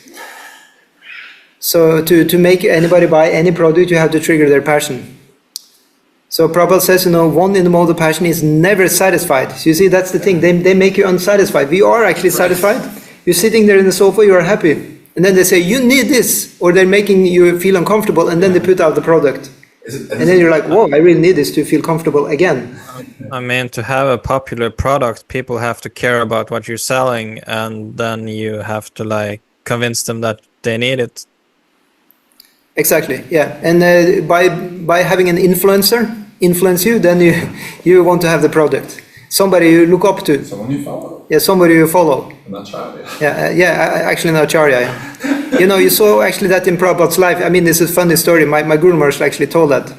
So to make anybody buy any product, you have to trigger their passion. So Prabhupada says, one in the mode of passion is never satisfied. So you see, that's the thing. They make you unsatisfied. We are actually satisfied. You're sitting there in the sofa, you are happy. And then they say, you need this. Or they're making you feel uncomfortable, and then they put out the product. And then you're like, whoa, I really need this to feel comfortable again. I mean, to have a popular product, people have to care about what you're selling, and then you have to convince them that they need it. Exactly, yeah. And by having an influencer influence you, then you want to have the product. Somebody you look up to. Someone you follow. Yeah, somebody you follow. An acharya. Actually an acharya. Yeah. You saw actually that in Prabhupada's life. I mean, this is a funny story. My Guru Maharaj actually told that,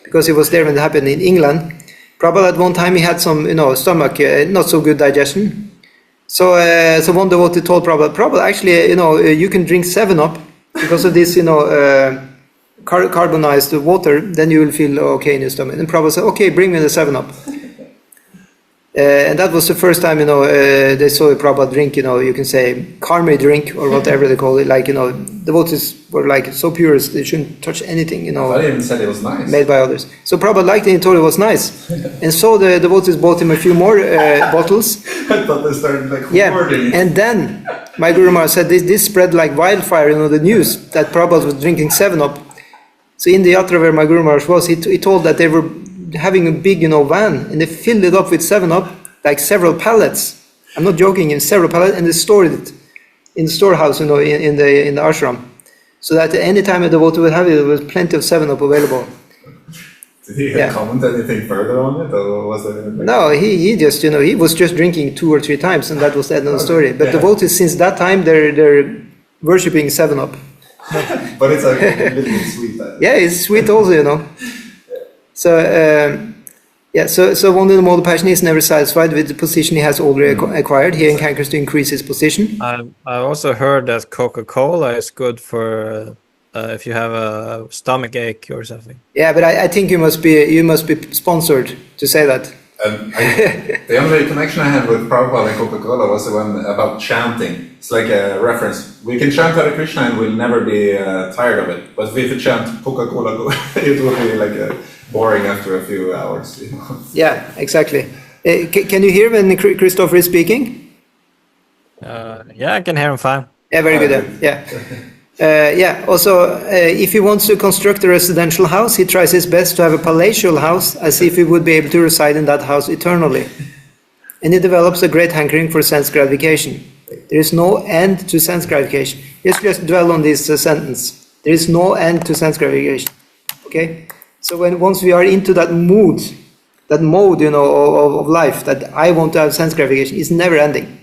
because he was there when it happened in England. Prabhupada at one time he had some, stomach, not so good digestion. So one devotee told Prabhupada, actually, you can drink 7-Up because of this, carbonized water, then you will feel okay in your stomach. And Prabhupada said, okay, bring me the 7-Up. And that was the first time, they saw Prabhupada drink, you can say, karma drink, or whatever they call it. Devotees were so pure, they shouldn't touch anything, I even said it was nice. made by others. So Prabhupada liked it and told it was nice. And so the devotees bought him a few more bottles. I thought they started Yeah, and then my Guru Maharaj said this spread like wildfire, the news that Prabhupada was drinking 7-Up. So in the yatra where my Guru Maharaj was, he told that they were having a big, van, and they filled it up with 7-Up, like several pallets. I'm not joking, in several pallets, and they stored it in the storehouse, in the ashram, so that any time a devotee would have it, there was plenty of 7-Up available. Did he comment anything further on it, or was there anything? No, he just, he was just drinking 2 or 3 times, and that was the end of the story. But devotees, since that time, they're worshipping 7-Up. But it's a little bit sweet. Yeah, it's sweet also, So, so one in the mode of passion is never satisfied with the position he has already acquired. He encankers to increase his position. I also heard that Coca-Cola is good for if you have a stomach ache or something. Yeah, but I think you must be sponsored to say that. The only connection I had with Prabhupada and Coca-Cola was the one about chanting. It's like a reference. We can chant Hare Krishna and we'll never be tired of it. But if we chant Coca-Cola, it will be like boring after a few hours. You know? Yeah, exactly. Can you hear when Christopher is speaking? Yeah, I can hear him fine. Yeah, very good. Yeah. Also, if he wants to construct a residential house, he tries his best to have a palatial house, as if he would be able to reside in that house eternally. And he develops a great hankering for sense gratification. There is no end to sense gratification. Just dwell on this sentence. There is no end to sense gratification. Okay. So once we are into that mode, of life, that I want to have sense gratification, it's never ending.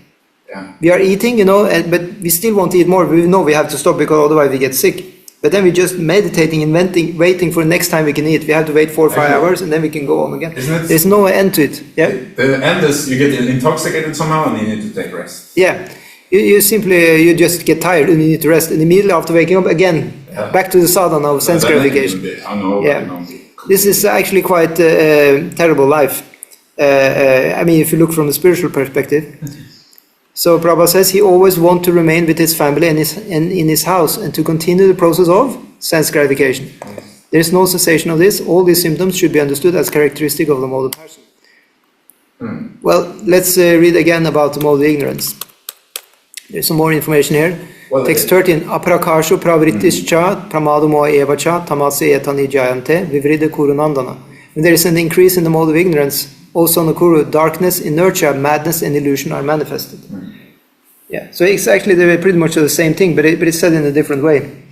Yeah. We are eating, but we still want to eat more. We know we have to stop because otherwise we get sick. But then we're just meditating, inventing, waiting for the next time we can eat. We have to wait 4 or 5 hours and then we can go on again. There's no end to it. Yeah. The end is you get intoxicated somehow and you need to take rest. Yeah. You just get tired and you need to rest. And immediately after waking up again, back to the sadhana of sense gratification. This is actually quite a terrible life. If you look from a spiritual perspective. So Prabhupada says he always wants to remain with his family and in his house and to continue the process of sense gratification. There is no cessation of this. All these symptoms should be understood as characteristic of the mode of passion. Well, let's read again about the mode of ignorance. There's some more information here. Text 13. Aprakasho pravrittischa pramadamo evacha tamase etani jayante vivride kurunandana. When there is an increase in the mode of ignorance, also on the Kuru, darkness, inertia, madness, and illusion are manifested. Yeah, so it's actually they're pretty much the same thing, but it's said in a different way.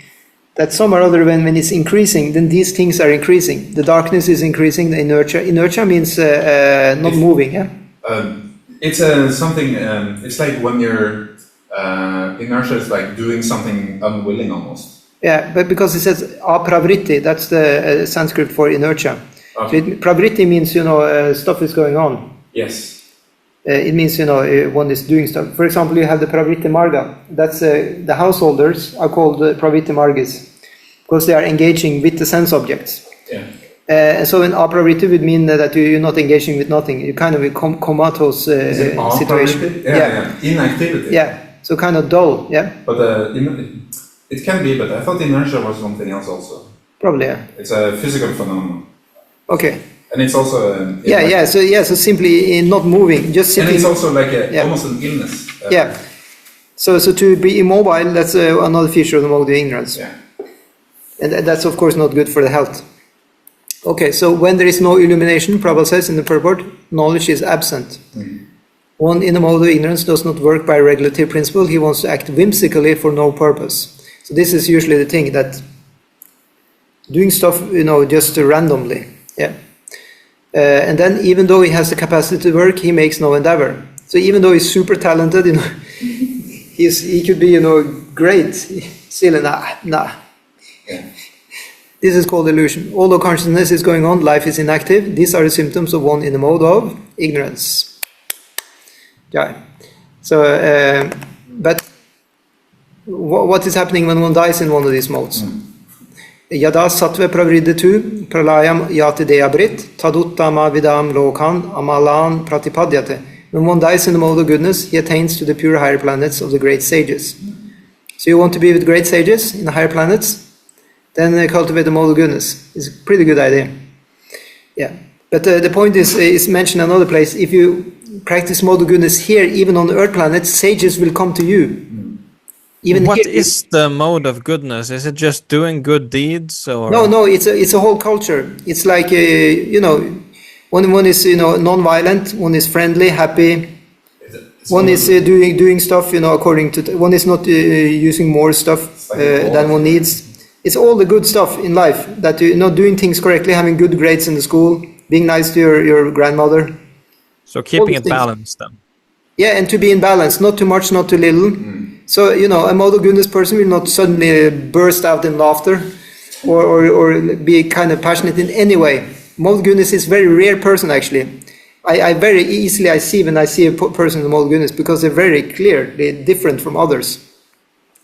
That some or other, when it's increasing, then these things are increasing. The darkness is increasing, the inertia. Inertia means not moving, yeah? It's something, it's like when your inertia is like doing something unwilling almost. Yeah, but because it says apravritti, that's the Sanskrit for inertia. Okay. So pravritti means, stuff is going on. Yes. It means, one is doing stuff. For example, you have the pravritti marga. That's the householders are called pravritti margis because they are engaging with the sense objects. Yeah. And so in apravritti would mean that you're not engaging with nothing. You're kind of a comatose situation. Yeah. Inactivity. Yeah. So kind of dull. Yeah. But it can be. But I thought inertia was something else also. Probably. Yeah. It's a physical phenomenon. Okay. And it's also so simply not moving, just sitting. And it's also like almost an illness. So to be immobile, that's another feature of the mode of ignorance. Yeah. And that's of course not good for the health. Okay, so when there is no illumination, Prabhupada says in the purport, knowledge is absent. Mm-hmm. One in the mode of ignorance does not work by regulative principle. He wants to act whimsically for no purpose. So this is usually the thing, that doing stuff, just randomly. Yeah. And then even though he has the capacity to work, he makes no endeavor. So even though he's super talented, he could be, great. Still, nah. Yeah. This is called illusion. Although consciousness is going on, life is inactive. These are the symptoms of one in the mode of ignorance. Yeah. So, but what is happening when one dies in one of these modes? Yada sattva pravridetu pralayam yati deyabrit taduttama vidam lokan amalan pratipadyate. When one dies in the mode of goodness, he attains to the pure higher planets of the great sages. So you want to be with great sages in the higher planets? Then cultivate the mode of goodness. It's a pretty good idea. Yeah. But the point is mentioned another place. If you practice mode of goodness here, even on the earth planets, sages will come to you. Even what is the mode of goodness? Is it just doing good deeds, or no? It's a whole culture. It's like one is non-violent, one is friendly, happy. One is doing stuff according to. One is not using more stuff than one needs. It's all the good stuff in life, that doing things correctly, having good grades in the school, being nice to your grandmother. So keeping it balanced then. Yeah, and to be in balance, not too much, not too little. So, a mode of goodness person will not suddenly burst out in laughter or be kind of passionate in any way. Mode of goodness is a very rare person, actually. I very easily see when I see a person in mode of goodness, because they're very clear, they're different from others.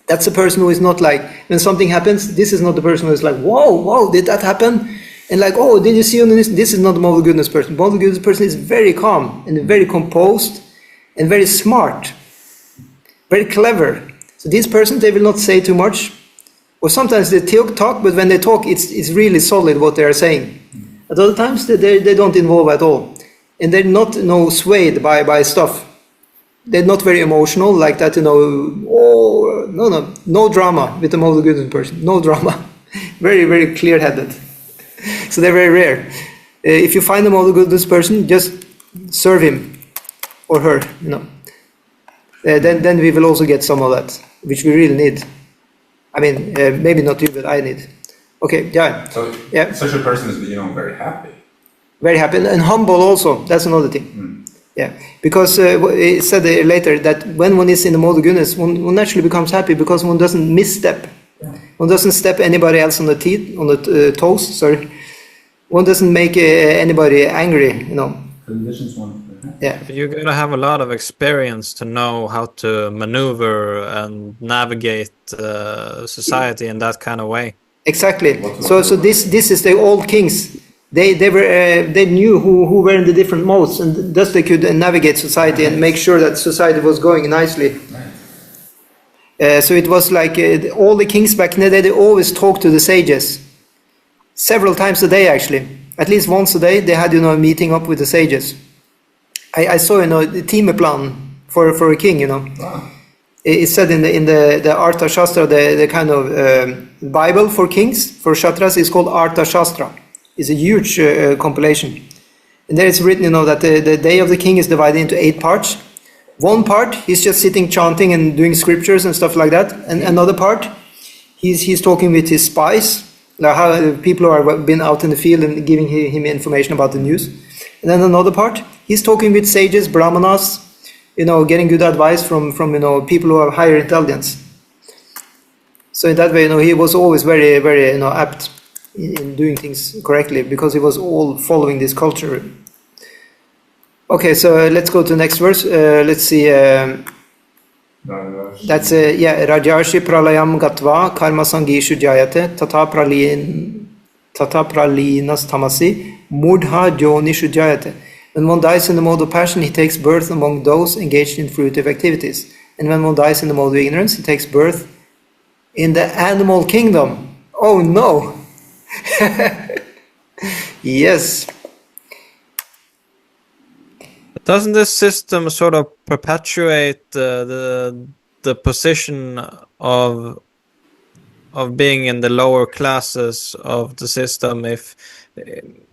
That's a person who is not like, when something happens, this is not the person who is like, whoa, did that happen? And like, oh, did you see on this? This is not the mode of goodness person. Mode of goodness person is very calm and very composed and very smart, very clever. So these persons, they will not say too much. Or sometimes they talk, but when they talk, it's really solid what they are saying. At other times, they don't involve at all. And they're not swayed by stuff. They're not very emotional like that, oh, no drama with the mode of goodness person. No drama. Very, very clear-headed. So they're very rare. If you find a mode of goodness person, just serve him or her, Then we will also get some of that, which we really need. I mean, maybe not you, but I need. Okay, yeah. So yeah. Such a person is, very happy. Very happy and humble also. That's another thing. Yeah, because it said later that when one is in the mode of goodness, one naturally becomes happy because one doesn't misstep. Yeah. One doesn't step anybody else on the toes. Sorry, one doesn't make anybody angry. Conditions one. Yeah, you're gonna have a lot of experience to know how to maneuver and navigate society in that kind of way. Exactly. So this is the old kings. They knew who were in the different modes, and thus they could navigate society and make sure that society was going nicely. So it was like all the kings back in the day, they always talked to the sages several times a day, actually. At least once a day they had a meeting up with the sages. I saw the timeplan for a king. Wow. It said in the Artha Shastra, the kind of Bible for kings, for Kshatras, is called Artha Shastra. It's a huge compilation. And there it's written, that the day of the king is divided into 8 parts. One part, he's just sitting chanting and doing scriptures and stuff like that. And another part, he's talking with his spies, like how people who have been out in the field and giving him information about the news. And then another part, he's talking with sages, brahmanas, getting good advice from people who have higher intelligence. So in that way, he was always very, very, apt in doing things correctly because he was all following this culture. Okay, so let's go to the next verse. Let's see. That's Rajarshi pralayam gatva karma sangishu jayate tata pralinas tamasi mudha jonishu jayate. When one dies in the mode of passion, he takes birth among those engaged in fruitive activities. And when one dies in the mode of ignorance, he takes birth in the animal kingdom. Oh no! Yes. Doesn't this system sort of perpetuate the position of being in the lower classes of the system?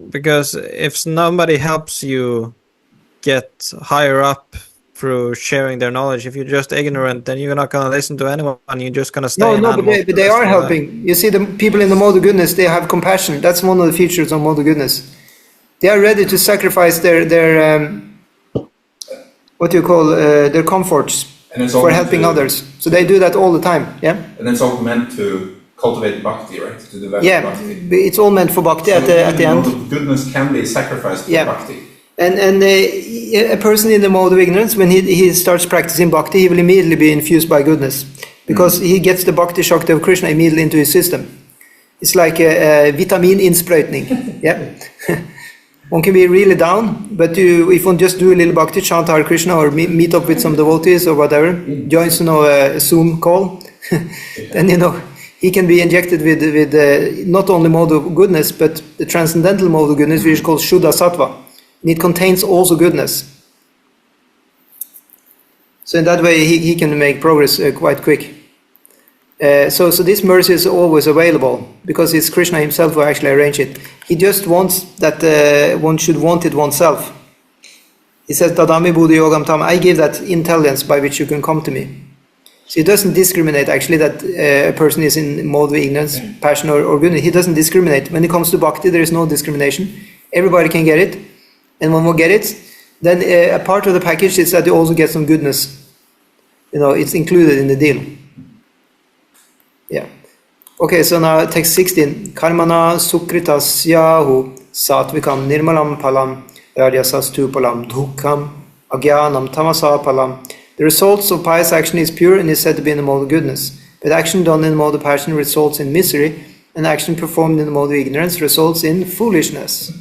Because if nobody helps you get higher up through sharing their knowledge, if you're just ignorant, then you're not going to listen to anyone. You're just going to stay. But they are helping. You see, the people in the mode of goodness, they have compassion. That's one of the features of mode of goodness. They are ready to sacrifice their their comforts for helping others. So they do that all the time. Yeah. And it's all meant to cultivate bhakti, right? To develop bhakti. It's all meant for bhakti at the end. Mode of goodness can be sacrificed for bhakti. And a person in the mode of ignorance, when he starts practicing bhakti, he will immediately be infused by goodness, because he gets the bhakti shakti of Krishna immediately into his system. It's like a vitamin insprutning. Yeah. One can be really down, but if one just do a little bhakti, chant Hare Krishna, or meet up with some devotees or whatever, joins a Zoom call, then he can be injected with not only mode of goodness, but the transcendental mode of goodness, which is called Shuddha Sattva. And it contains also goodness. So in that way, he can make progress quite quick. So this mercy is always available, because it's Krishna himself who actually arranged it. He just wants that one should want it oneself. He says, Tadami Buddha Yogam Tam, I give that intelligence by which you can come to me. So he doesn't discriminate actually that a person is in mode of ignorance, passion or goodness. He doesn't discriminate. When it comes to bhakti, there is no discrimination. Everybody can get it. And when we get it, then a part of the package is that you also get some goodness. It's included in the deal. Yeah. Okay, so now text 16. Karmana sukritasyahu satvikam nirmalam palam rajasas palam dukam agyanam tamasa palam. The results of pious action is pure and is said to be in the mode of goodness. But action done in the mode of passion results in misery, An action performed in the mode of ignorance results in foolishness.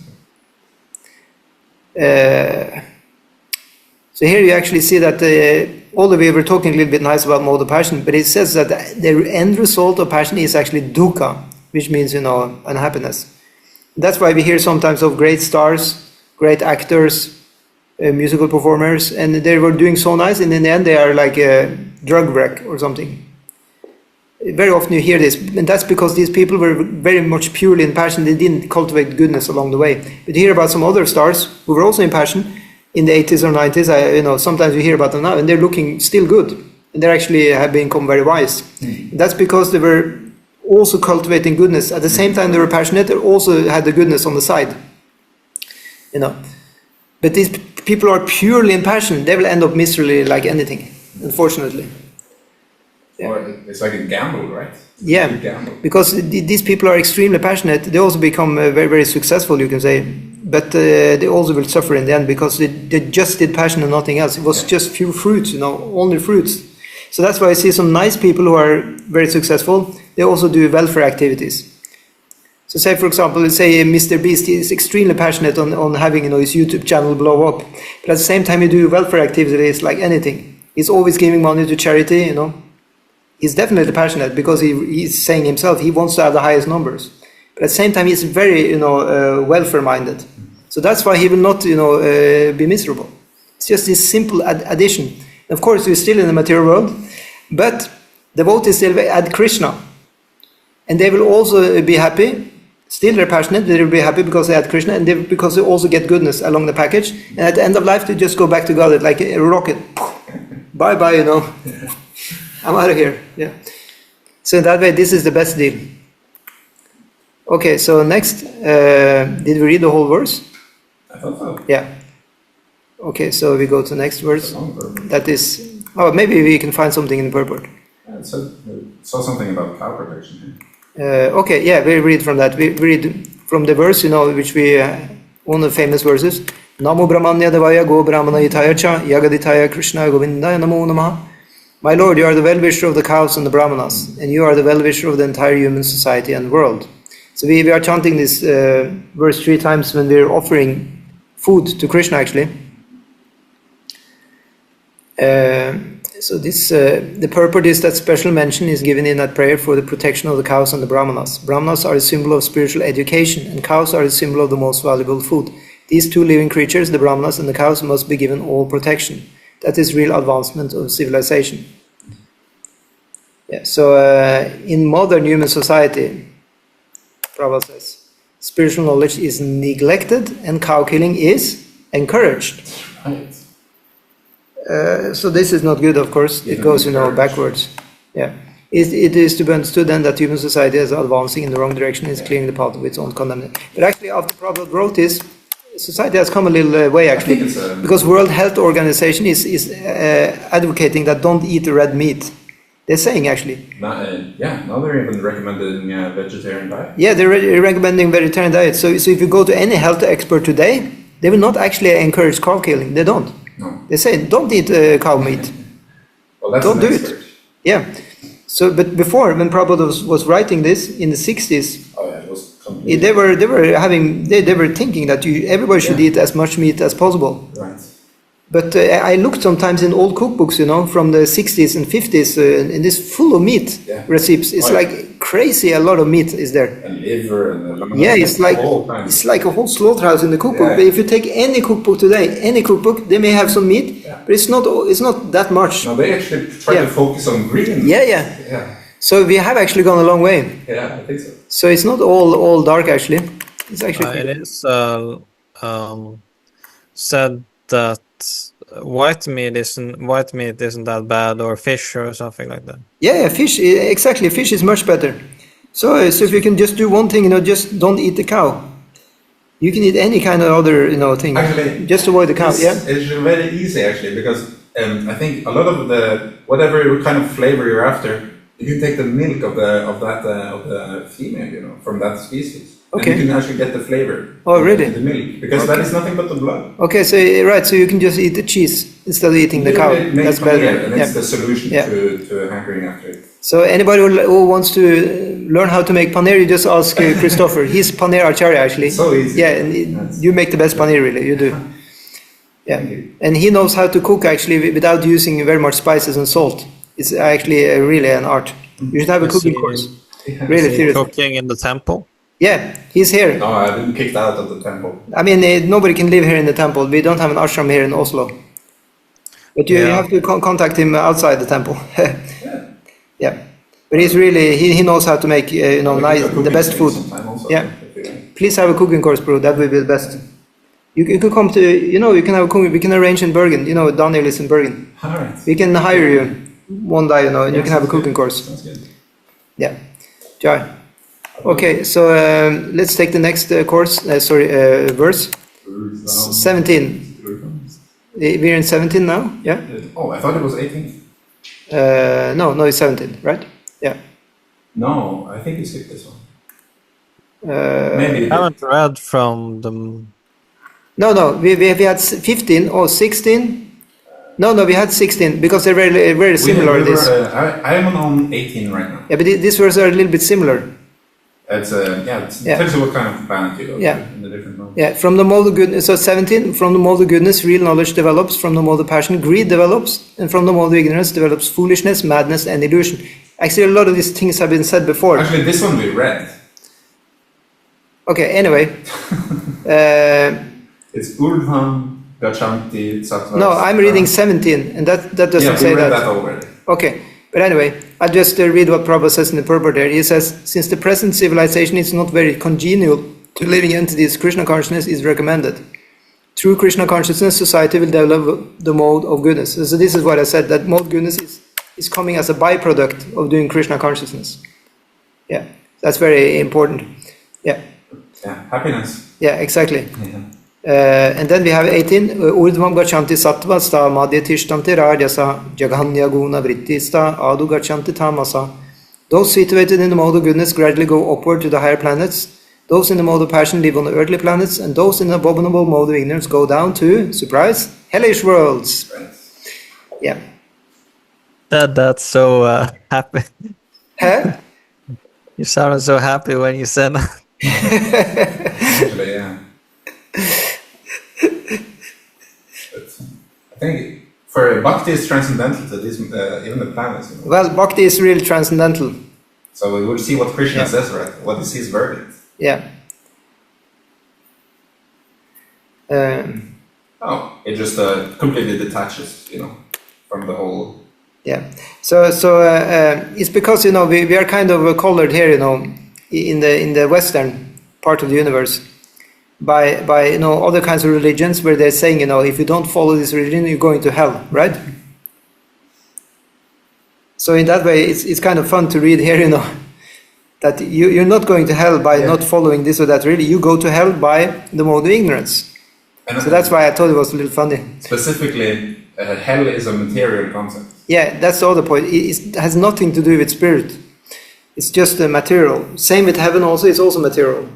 So here you actually see that although we were talking a little bit nice about mode of passion, but it says that the end result of passion is actually dukkha, which means, unhappiness. That's why we hear sometimes of great stars, great actors, musical performers, and they were doing so nice, and in the end they are like a drug wreck or something. Very often you hear this, and that's because these people were very much purely in passion. They didn't cultivate goodness along the way. But you hear about some other stars who were also in passion in the 80s or 90s. Sometimes you hear about them now, and they're looking still good, and they actually have become very wise. That's because they were also cultivating goodness. At the same time they were passionate, they also had the goodness on the side. But these people are purely in passion. They will end up miserably like anything, unfortunately. Yeah. Or it's like a gamble, right? Yeah, because these people are extremely passionate. They also become very, very successful, you can say. But they also will suffer in the end because they just did passion and nothing else. It was just few fruits, only fruits. So that's why I see some nice people who are very successful. They also do welfare activities. So say, for example, let's say Mr. Beast is extremely passionate on having his YouTube channel blow up. But at the same time, he do welfare activities like anything. He's always giving money to charity, He's definitely passionate because he's saying himself he wants to have the highest numbers. But at the same time, he's very, welfare-minded. So that's why he will not, be miserable. It's just this simple addition. Of course, we're still in the material world, but devotees still add Krishna. And they will also be happy. Still they're passionate, they will be happy because they add Krishna, and because they also get goodness along the package. And at the end of life, they just go back to God like a rocket. Bye-bye, I'm out of here. Yeah. So in that way, this is the best deal. Okay, so next, did we read the whole verse? I thought so. Yeah. Okay, so we go to the next verse. That is, maybe we can find something in the purport. Yeah, it saw something about cow protection here. Okay, yeah, we read from that. We read from the verse, which we, one of the famous verses. Namo Brahmanya Devaya Go Brahmana Hitaya Cha Yagaditaya Krishna Govindaya Namo Namaha. My Lord, you are the well-wisher of the cows and the brahmanas, and you are the well-wisher of the entire human society and world. So we are chanting this verse 3 times when we are offering food to Krishna, actually. So this, the purport is that special mention is given in that prayer for the protection of the cows and the brahmanas. Brahmanas are a symbol of spiritual education, and cows are a symbol of the most valuable food. These two living creatures, the brahmanas and the cows, must be given all protection. That is real advancement of civilization. Yeah, so in modern human society, Prabhupada says, spiritual knowledge is neglected and cow killing is encouraged. Right. So this is not good, of course. It goes, backwards. Yeah, it is to be understood then that human society is advancing in the wrong direction, is clearing the path of its own condemnation. But actually, after Prabhupada wrote this, society has come a little way, actually, because World Health Organization is advocating that don't eat the red meat. They're saying, actually. Now they're even recommending vegetarian diet. Yeah, they're recommending vegetarian diet. So if you go to any health expert today, they will not actually encourage cow killing. They don't. No. They say, don't eat cow meat. Well, that's don't do it. Yeah. So, but before, when Prabhupada was writing this in the 60s, it was completely... they were thinking that everybody should eat as much meat as possible. Right. But I looked sometimes in old cookbooks, from the 60s and 50s, and it's full of meat recipes. It's like crazy. A lot of meat is there. And liver and it's like a whole slaughterhouse in the cookbook. Yeah. But if you take any cookbook today, any cookbook, they may have some meat, but it's not that much. No, they actually try to focus on green. Yeah. So we have actually gone a long way. Yeah, I think so. So it's not all dark actually. It's actually it is said that white meat isn't that bad, or fish or something like that. Yeah, fish, exactly. Fish is much better. So if you can just do one thing, just don't eat the cow. You can eat any kind of other thing. Actually, just avoid the cow. It's very easy actually, because I think a lot of the whatever kind of flavor you're after, you can take the milk of the female, from that species. Okay. And you can actually get the flavor. Oh, really? The milk, because that is nothing but the blood. Okay, so so you can just eat the cheese instead of eating the cow. That's better. And it's the solution to hankering after it. So anybody who wants to learn how to make paneer, you just ask Christopher. He's paneer acharya actually. So easy. Yeah, and you make the best paneer really. You do. Yeah, Thank you. and he knows how to cook actually without using very much spices and salt. It's actually really an art. You should have a cooking course. Really, seriously. Cooking in the temple. Yeah, he's here. No, I've been kicked out of the temple. I mean, nobody can live here in the temple. We don't have an ashram here in Oslo. But you have to contact him outside the temple. Yeah, but he's really he knows how to make nice the best food. Yeah, please have a cooking course, bro. That will be the best. You could come to you can have a cooking. We can arrange in Bergen. Daniel is in Bergen. All right. We can hire you one day, and you can have a cooking course. Sounds good. Yeah, Jai. Okay, so let's take the next verse. 17. We're in 17 now. Yeah. Oh, I thought it was 18. No, it's 17, right? Yeah. No, I think you skipped this one. Maybe. I haven't read from the. No, we had 15 or 16. No, we had 16 because they're very, very similar. I am on 18 right now. Yeah, but these verses are a little bit similar. It tells you what kind of planet you go to in the different modes. Yeah, from the mold of goodness, so 17, from the mold of goodness, real knowledge develops, from the mold of passion, greed develops, and from the mold of ignorance develops foolishness, madness, and illusion. Actually, a lot of these things have been said before. Actually, this one we read. Okay, anyway. It's Urdhvam, Gachanti, Sattva. No, I'm reading 17, and that doesn't say that. Yeah, we read that already. Okay, but anyway, I'll just read what Prabhupada says in the purport there. He says, since the present civilization is not very congenial to living entities, Krishna consciousness is recommended. Through Krishna consciousness, society will develop the mode of goodness. So this is what I said, that mode of goodness is coming as a byproduct of doing Krishna consciousness. Yeah, that's very important. Yeah. Yeah, happiness. Yeah, exactly. Yeah. And then we have 18. Urdhvam gachanti sattva sta madhya tishtanti rajasa jaghanya guna vritti sta adu gachanti tamasa. Those situated in the mode of goodness gradually go upward to the higher planets. Those in the mode of passion live on the earthly planets, and those in the abominable mode of ignorance go down to, surprise, hellish worlds. Right. Yeah. That's so happy. Huh? You sounded so happy when you said that. Actually, yeah. But I think for Bhakti is transcendental to this, even the planets. Well, Bhakti is really transcendental. So we will see what Krishna says, right? What is his verdict? Yeah. It just completely detaches, from the whole. Yeah. So it's because we are kind of colored here, in the Western part of the universe by other kinds of religions where they're saying if you don't follow this religion you're going to hell, right? So in that way it's kind of fun to read here, that you're not going to hell by not following this or that. Really, you go to hell by the mode of ignorance. And so that's why I thought it was a little funny. Specifically, hell is a material concept. Yeah, that's the other point. It has nothing to do with spirit. It's just a material. Same with heaven also, it's also material.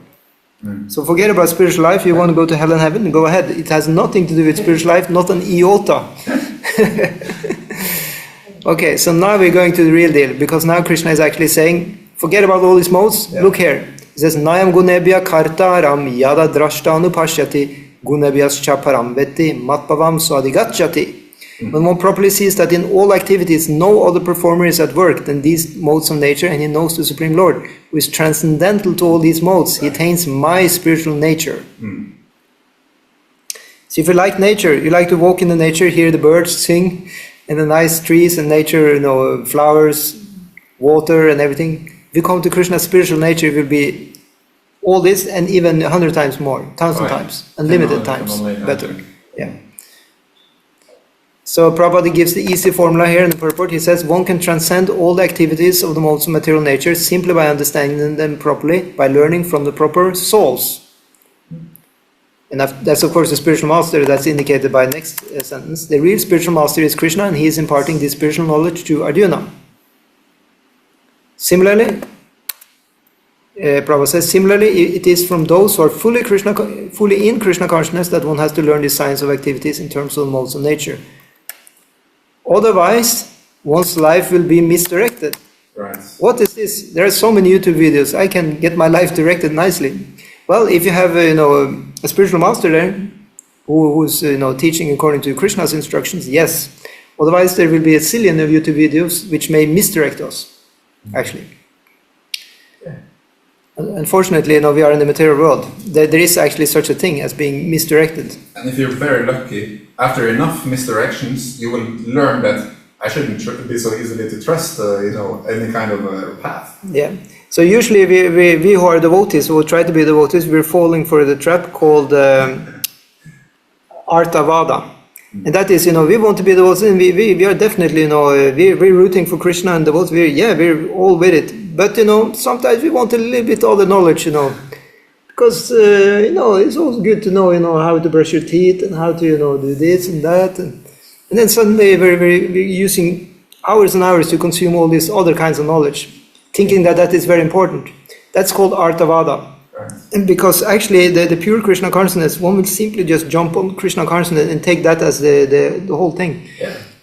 So forget about spiritual life. You want to go to hell and heaven, go ahead. It has nothing to do with spiritual life, not an iota. Okay, so now we're going to the real deal, because now Krishna is actually saying, forget about all these modes, look here. He says, Nayam gunebhya kartaram yada drashtanu pashyati gunebhyascha param vetti matpavam swadhigacchati. When one properly sees that in all activities no other performer is at work than these modes of nature, and he knows the Supreme Lord, who is transcendental to all these modes, he attains my spiritual nature. So if you like nature, you like to walk in the nature, hear the birds sing, and the nice trees and nature, flowers, water and everything. If you come to Krishna's spiritual nature, it will be all this and even 100 times more, 1,000 times, unlimited times, better. Yeah. So Prabhupada gives the easy formula here in the purport. He says, one can transcend all the activities of the modes of material nature simply by understanding them properly, by learning from the proper souls. And that's of course the spiritual master that's indicated by the next sentence. The real spiritual master is Krishna, and he is imparting this spiritual knowledge to Arjuna. Similarly, Prabhupada says, similarly, it is from those who are fully in Krishna consciousness that one has to learn the science of activities in terms of the modes of nature. Otherwise, one's life will be misdirected. Right. What is this? There are so many YouTube videos. I can get my life directed nicely. Well, if you have a spiritual master there who's teaching according to Krishna's instructions, yes. Otherwise, there will be a zillion of YouTube videos which may misdirect us. Actually, unfortunately, we are in the material world. There is actually such a thing as being misdirected. And if you're very lucky, after enough misdirections, you will learn that I shouldn't be so easily to trust, any kind of path. Yeah. So usually we who are devotees, who try to be devotees, we're falling for the trap called Artavada. And that is, we want to be devotees, and we are definitely, we're rooting for Krishna and devotees. We're all with it. But, sometimes we want a little bit of the knowledge, because, it's always good to know, how to brush your teeth and how to, do this and that. And then suddenly we're using hours and hours to consume all these other kinds of knowledge, thinking that is very important. That's called Artavada. Right. And because actually the pure Krishna consciousness, one will simply just jump on Krishna consciousness and take that as the whole thing,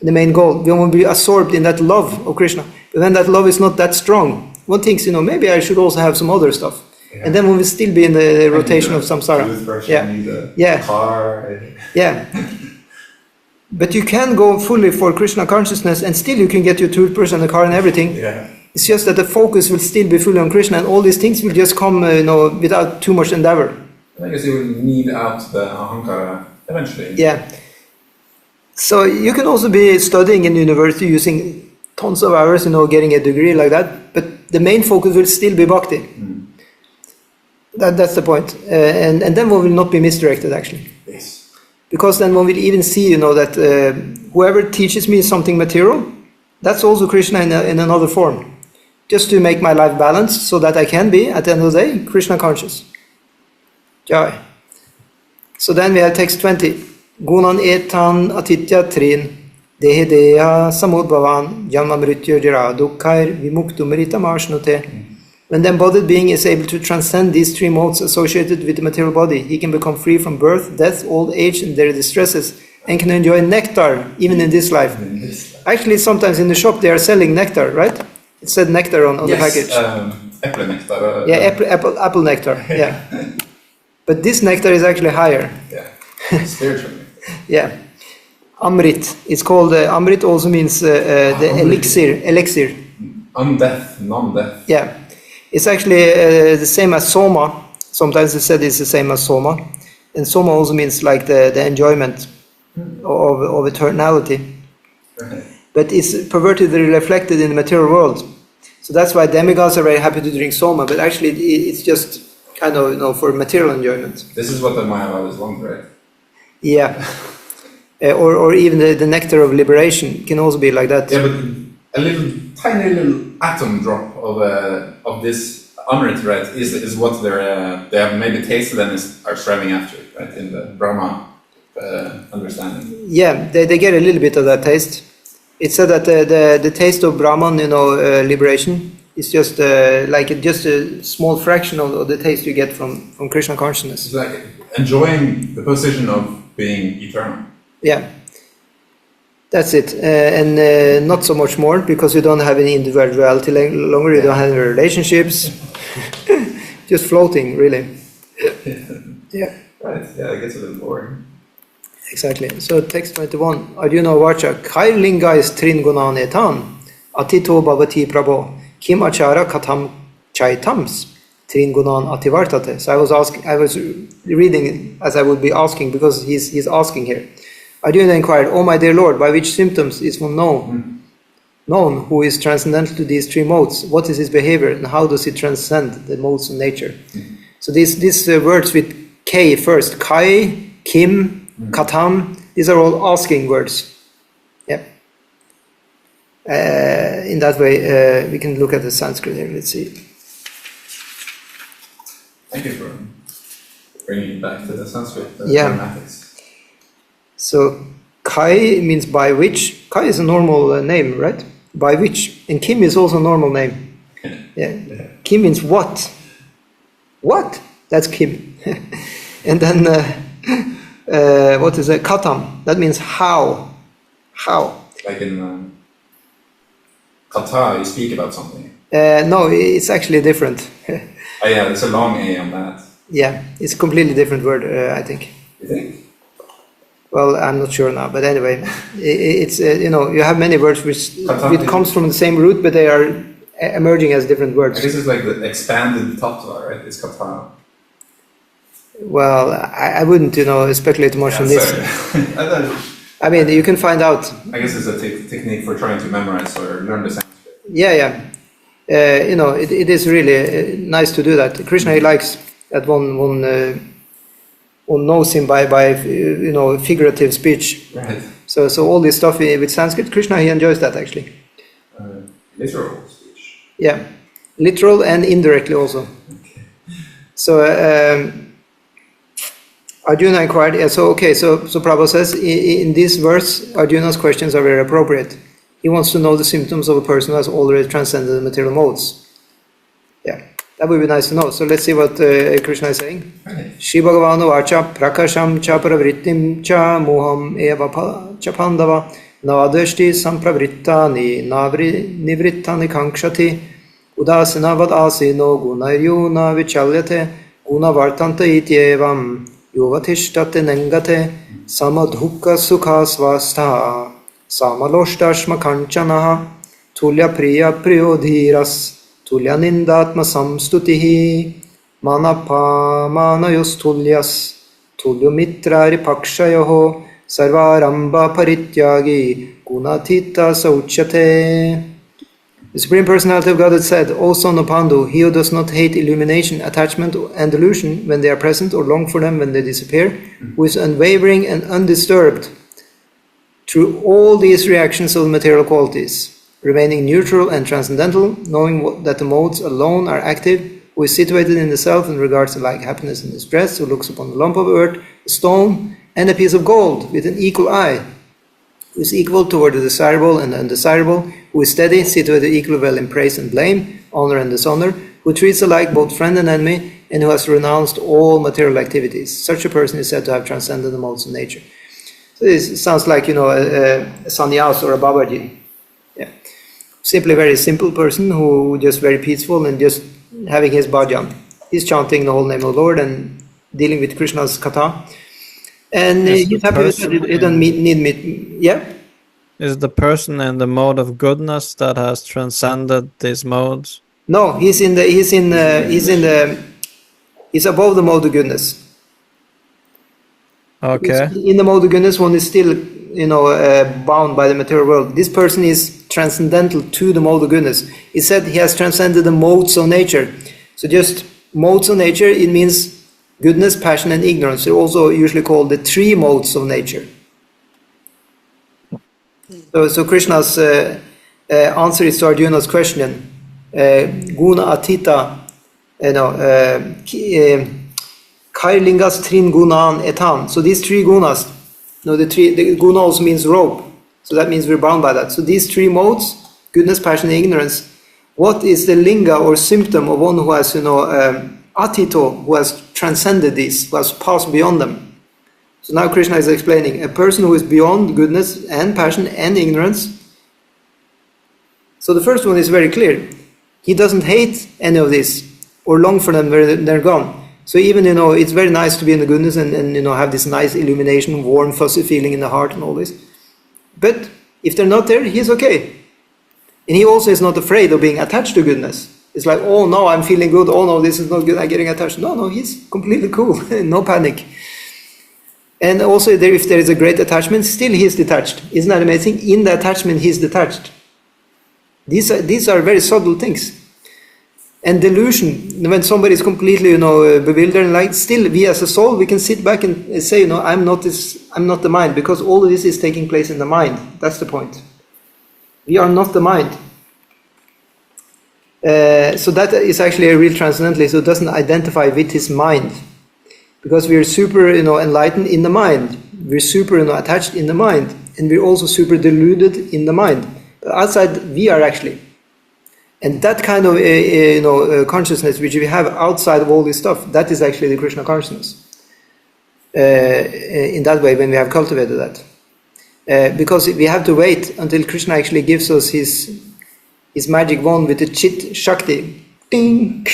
the main goal. We will be absorbed in that love of Krishna. But when that love is not that strong, one thinks, maybe I should also have some other stuff. Yeah. And then we will still be in the rotation of samsara. Car. Yeah. But you can go fully for Krishna consciousness, and still you can get your toothbrush and the car and everything. Yeah. It's just that the focus will still be fully on Krishna, and all these things will just come, without too much endeavor. I guess you will need out the ahankara eventually. Yeah. So you can also be studying in university using tons of hours, getting a degree like that, but the main focus will still be bhakti. Mm. That's the point. And then one will not be misdirected, actually. Yes. Because then one will even see, that whoever teaches me something material, that's also Krishna in another form. Just to make my life balanced, so that I can be, at the end of the day, Krishna conscious. Jai. So then we have text 20. Gunan etan atitya trin, dehe deha samudbhavan, janma mrityu jara dukkair vimuktu mritam ashnute. When the embodied being is able to transcend these three modes associated with the material body, he can become free from birth, death, old age, and their distresses, and can enjoy nectar even in this life. Actually, sometimes in the shop they are selling nectar, right? It said nectar on the package. Apple nectar. Apple nectar. Yeah. But this nectar is actually higher. Yeah. Spiritually. Yeah. Amrit. It's called Amrit. Also means the elixir. Undeath, non-death. Yeah. It's actually the same as soma. Sometimes it's said it's the same as soma, and soma also means like the enjoyment of eternality. Okay. But it's pervertedly reflected in the material world. So that's why demigods are very happy to drink soma, but actually it's just kind of, for material enjoyment. This is what the Mayavadis want, right? Yeah. Or even the nectar of liberation can also be like that. Yeah, but a tiny little atom drop of this Amrit, right, is what they have maybe tasted and are striving after, right, in the Brahma understanding. Yeah, they get a little bit of that taste. It's said that the taste of Brahman, liberation, is just just a small fraction of the taste you get from Krishna consciousness. It's like enjoying the position of being eternal. Yeah, that's it, and not so much more, because you don't have any individuality longer. You don't have any relationships, just floating, really. Yeah. Right. Yeah, it gets a little boring. Exactly. So text 21. Arjuna Vacha Kairlingais Tringunan etan Atito Bhavati Prabho Kim Achara Katam Chaitams Tringunan Ativartate. So I was reading as I would be asking, because he's asking here. Arjuna inquired, "Oh my dear Lord, by which symptoms is one known who is transcendental to these three modes? What is his behavior, and how does he transcend the modes of nature?" So these words with K first, Kai, Kim, Katam, these are all asking words. Yeah. In that way, we can look at the Sanskrit here. Let's see. Thank you for bringing it back to the Sanskrit grammatics. So Kai means by which. Kai is a normal name, right? By which. And Kim is also a normal name. Yeah. Kim means what? What? That's Kim. And then what is it? Katam. That means how. How. Like in Kata, you speak about something. No, it's actually different. Oh yeah, there's a long A on that. Yeah, it's a completely different word, I think. You think? Well, I'm not sure now, but anyway, it's you have many words which it comes from the same root, but they are emerging as different words. This is like the expanded tattva, right? It's kata. Well, I wouldn't, speculate too much on this. I mean, you can find out. I guess it's a technique for trying to memorize or learn the Sanskrit. Yeah. It is really nice to do that. Krishna, he likes that one knows him by figurative speech. Right. So all this stuff with Sanskrit, Krishna, he enjoys that actually. Literal speech. Yeah, literal and indirectly also. Okay. So Arjuna inquired. So Prabhupada says in this verse, Arjuna's questions are very appropriate. He wants to know the symptoms of a person who has already transcended the material modes. Yeah, that would be nice to know. So let's see what Krishna is saying. Shri Bhagavano Vacha Prakasham Cha Pravrittim Cha Moham Eva Cha Pandava Navadashti Sampravrittani Nivrittani Kankshati Udasina Vadasino Gunayuna Vichalyate Guna Vartanta Ityevam Yuvatishtate Nengate Samadhukka Sukha Swastha Samaloshtasma Kanchanaha Tulya Priya Priyodhiras Tulya Nindatma Samstutihi Manapamanayost Tulyas Tulyomitrari Pakshayoho Sarvaramba Parityagi Gunatita Sauchyate. The Supreme Personality of Godhead said, O son of Pandu, he who does not hate illumination, attachment, and delusion when they are present or long for them when they disappear, who is unwavering and undisturbed through all these reactions of the material qualities, remaining neutral and transcendental, knowing that the modes alone are active, who is situated in the self in regards to like happiness and distress, who looks upon a lump of earth, a stone, and a piece of gold with an equal eye, who is equal toward the desirable and undesirable, who is steady, situated equally well in praise and blame, honor and dishonor, who treats alike both friend and enemy, and who has renounced all material activities. Such a person is said to have transcended the modes of nature. So this sounds like, a sannyas or a babaji. Yeah. Simply a very simple person who just very peaceful and just having his bhajan. He's chanting the whole name of the Lord and dealing with Krishna's katha. And he's happy with it. He doesn't need me. Yeah? Is the person in the mode of goodness that has transcended these modes? No, he's above the mode of goodness. Okay. In the mode of goodness, one is still, bound by the material world. This person is transcendental to the mode of goodness. He said he has transcended the modes of nature. So just modes of nature, it means goodness, passion, and ignorance. They're also usually called the three modes of nature. So Krishna's answer is to Arjuna's question. Guna atita, Kairlingas trin gunan etan. So these three gunas, the guna also means rope. So that means we're bound by that. So these three modes, goodness, passion, and ignorance, what is the linga or symptom of one who has, atito, who has transcended these, who has passed beyond them? So now Krishna is explaining, a person who is beyond goodness and passion and ignorance. So the first one is very clear. He doesn't hate any of this or long for them when they're gone. So even, it's very nice to be in the goodness and have this nice illumination, warm, fuzzy feeling in the heart and all this. But if they're not there, he's okay. And he also is not afraid of being attached to goodness. It's like, oh no, I'm feeling good. Oh no, this is not good. I'm getting attached. No, he's completely cool. No panic. And also, if there is a great attachment, still he is detached. Isn't that amazing? In the attachment, he is detached. These are very subtle things. And delusion, when somebody is completely, bewildered and like, still we as a soul, we can sit back and say, I'm not the mind, because all of this is taking place in the mind. That's the point. We are not the mind. So that is actually a real transcendentalist who doesn't identify with his mind. Because we are super, enlightened in the mind. We're super, attached in the mind. And we're also super deluded in the mind. But outside, we are actually. And that kind of, consciousness which we have outside of all this stuff, that is actually the Krishna consciousness. In that way, when we have cultivated that. Because we have to wait until Krishna actually gives us his his magic wand with the Chit Shakti, ding,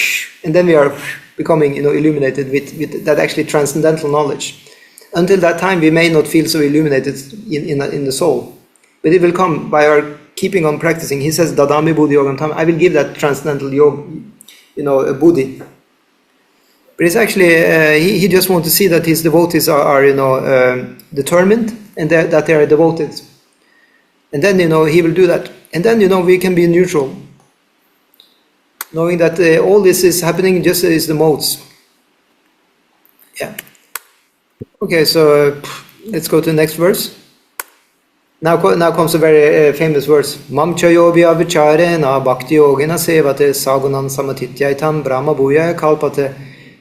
and then we are becoming, illuminated with that actually transcendental knowledge. Until that time, we may not feel so illuminated in the soul, but it will come by our keeping on practicing. He says, "Dadami Buddhi Yogam Tam." I will give that transcendental yoga, a Buddhi. But it's actually he just wants to see that his devotees are determined and that they are devoted, and then he will do that, and then we can be neutral, knowing that all this is happening just as the modes. Yeah. Okay, so let's go to the next verse. Now comes a very famous verse. Mam chayobhya vicharena bhakti yogena sevate sagunan samatityaitam brahma bhuya kalpate.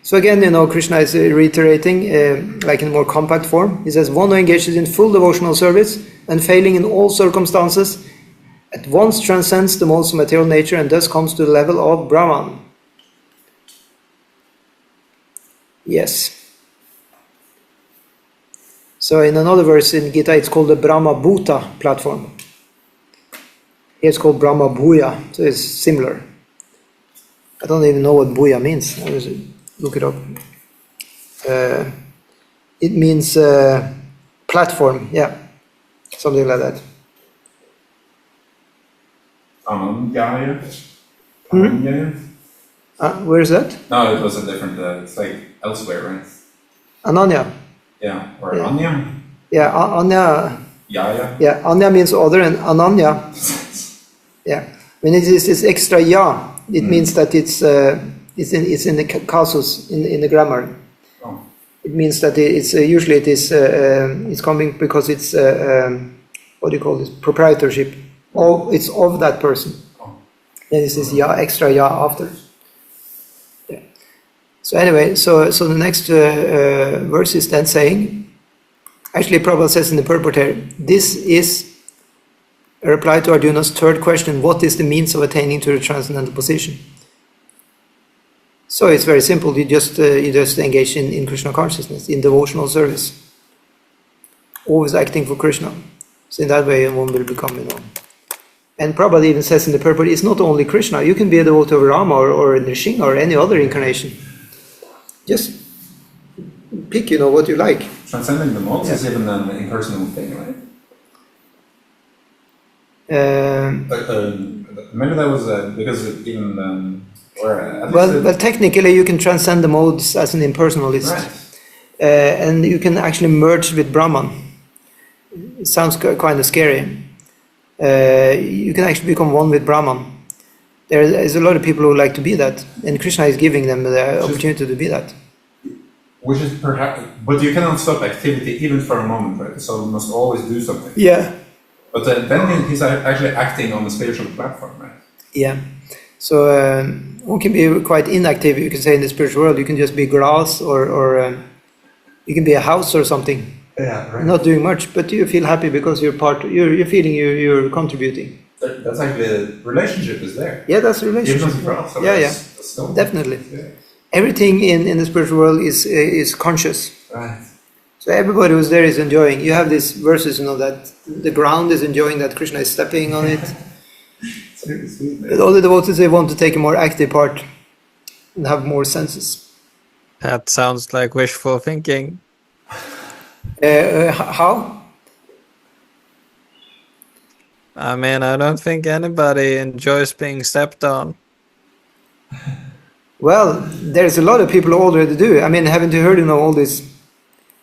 So again, Krishna is reiterating, like in more compact form. He says, one who engages in full devotional service and failing in all circumstances at once transcends the modes of material nature and thus comes to the level of Brahman. Yes. So in another verse in Gita, it's called the Brahma Bhuta platform. Here it's called Brahma Bhuya, so it's similar. I don't even know what Bhuya means. I was look it up. It means platform, yeah, something like that. Amogha. Where is that? No, it was a different. It's like elsewhere, right? Ananya. Yeah, or Anya. Yeah, Anya. Yeah, Anya means other, and Ananya. Yeah, when it is this extra ya, it means that it's in the casus in the grammar. Oh. It means that usually it's coming because it's what do you call this, proprietorship. It's of that person. Oh. Then it says ya, extra ya after. Yeah. So anyway, so the next verse is then saying, actually Prabhupada says in the purport here, this is a reply to Arjuna's third question, what is the means of attaining to the transcendental position? So it's very simple, you just engage in Krishna consciousness, in devotional service. Always acting for Krishna. So in that way one will become, And Prabhupada even says in the purport, it's not only Krishna, you can be a devotee of Rama or Nrsimha or any other incarnation. Just pick, what you like. Transcending the modes is even an impersonal thing, right? Maybe that was because even well, technically you can transcend the modes as an impersonalist, right. And you can actually merge with Brahman. It sounds kind of scary. You can actually become one with Brahman. There is a lot of people who like to be that, and Krishna is giving them the opportunity to be that. Which is perhaps, but you cannot stop activity even for a moment, right? So you must always do something. Yeah. But then he's actually acting on the spiritual platform, right? Yeah. So one can be quite inactive, you can say, in the spiritual world. You can just be grass or you can be a house or something. Yeah, right. Not doing much, but you feel happy because you're feeling you're contributing. That's actually the relationship is there. Yeah, that's a relationship. Even grass, so Yeah. still, Definitely. Yeah. Everything in the spiritual world is conscious. Right. So everybody who's there is enjoying. You have these verses, that the ground is enjoying that Krishna is stepping on it. It's really sweet, man. But all the devotees, they want to take a more active part and have more senses. That sounds like wishful thinking. How? I mean, I don't think anybody enjoys being stepped on. Well, there's a lot of people who already do. I mean, haven't you heard, all this?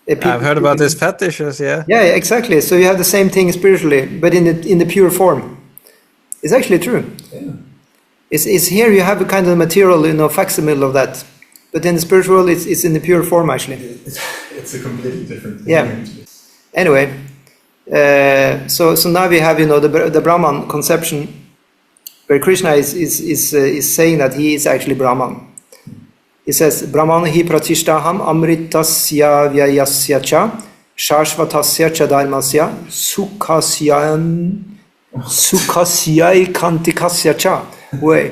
I've heard about these fetishes, yeah. Yeah, exactly. So you have the same thing spiritually, but in the pure form. It's actually true. Yeah. It's here you have a kind of material, facsimile of that. But in the spiritual world, it's in the pure form, actually. It's a completely different thing. Yeah. Anyway, so now we have, the Brahman conception, where Krishna is saying that he is actually Brahman. He says, Brahman hi pratishtaham amritasya vyayasya cha shashvatasya cha dharmasya sukhasya kantikasya cha way.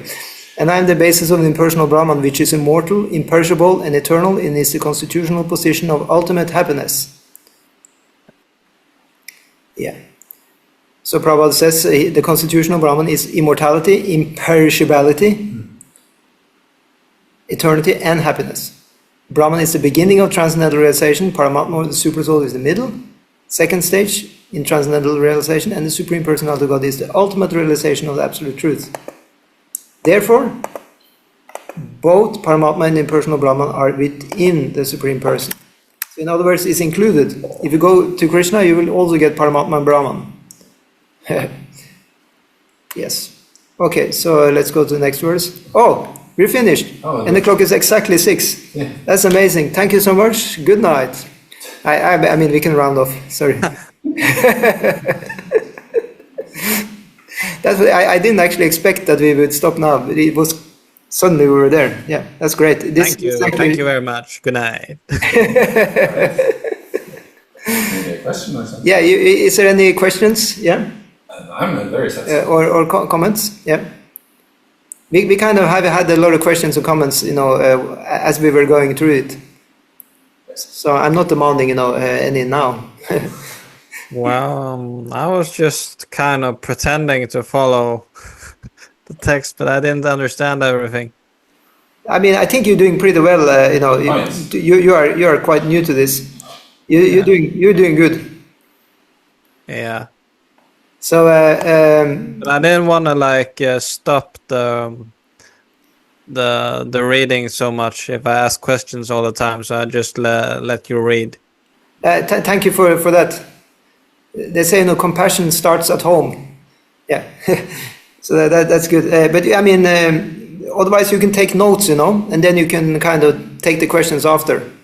And I am the basis of the impersonal Brahman, which is immortal, imperishable, and eternal, and is the constitutional position of ultimate happiness. Yeah. So Prabhupada says the constitution of Brahman is immortality, imperishability, eternity, and happiness. Brahman is the beginning of transcendental realization. Paramatma, the Supersoul, is the middle, second stage in transcendental realization, and the Supreme Personality of God is the ultimate realization of the Absolute Truth. Therefore, both Paramatma and impersonal Brahman are within the Supreme Person. So in other words, it's included. If you go to Krishna, you will also get Paramatma and Brahman. Yes. Okay, so let's go to the next verse. Oh, we're finished. And the clock is exactly 6. Yeah. That's amazing. Thank you so much. Good night. I mean, we can round off. Sorry. That's what, I didn't actually expect that we would stop now. It was suddenly we were there. Yeah, that's great. Thank you. Thank you very much. Good night. Maybe a question or something? Yeah, is there any questions? Yeah? I'm very satisfied. Or comments? Yeah. We kind of have had a lot of questions or comments, as we were going through it. So I'm not demanding, any now. Well, I was just kind of pretending to follow the text, but I didn't understand everything. I mean, I think you're doing pretty well. Yes. You are quite new to this. You're doing good. Yeah. So But I didn't want to stop the reading so much if I ask questions all the time, so I just let you read. thank you for that. They say compassion starts at home. Yeah. So that's good. But I mean, otherwise you can take notes, and then you can kind of take the questions after.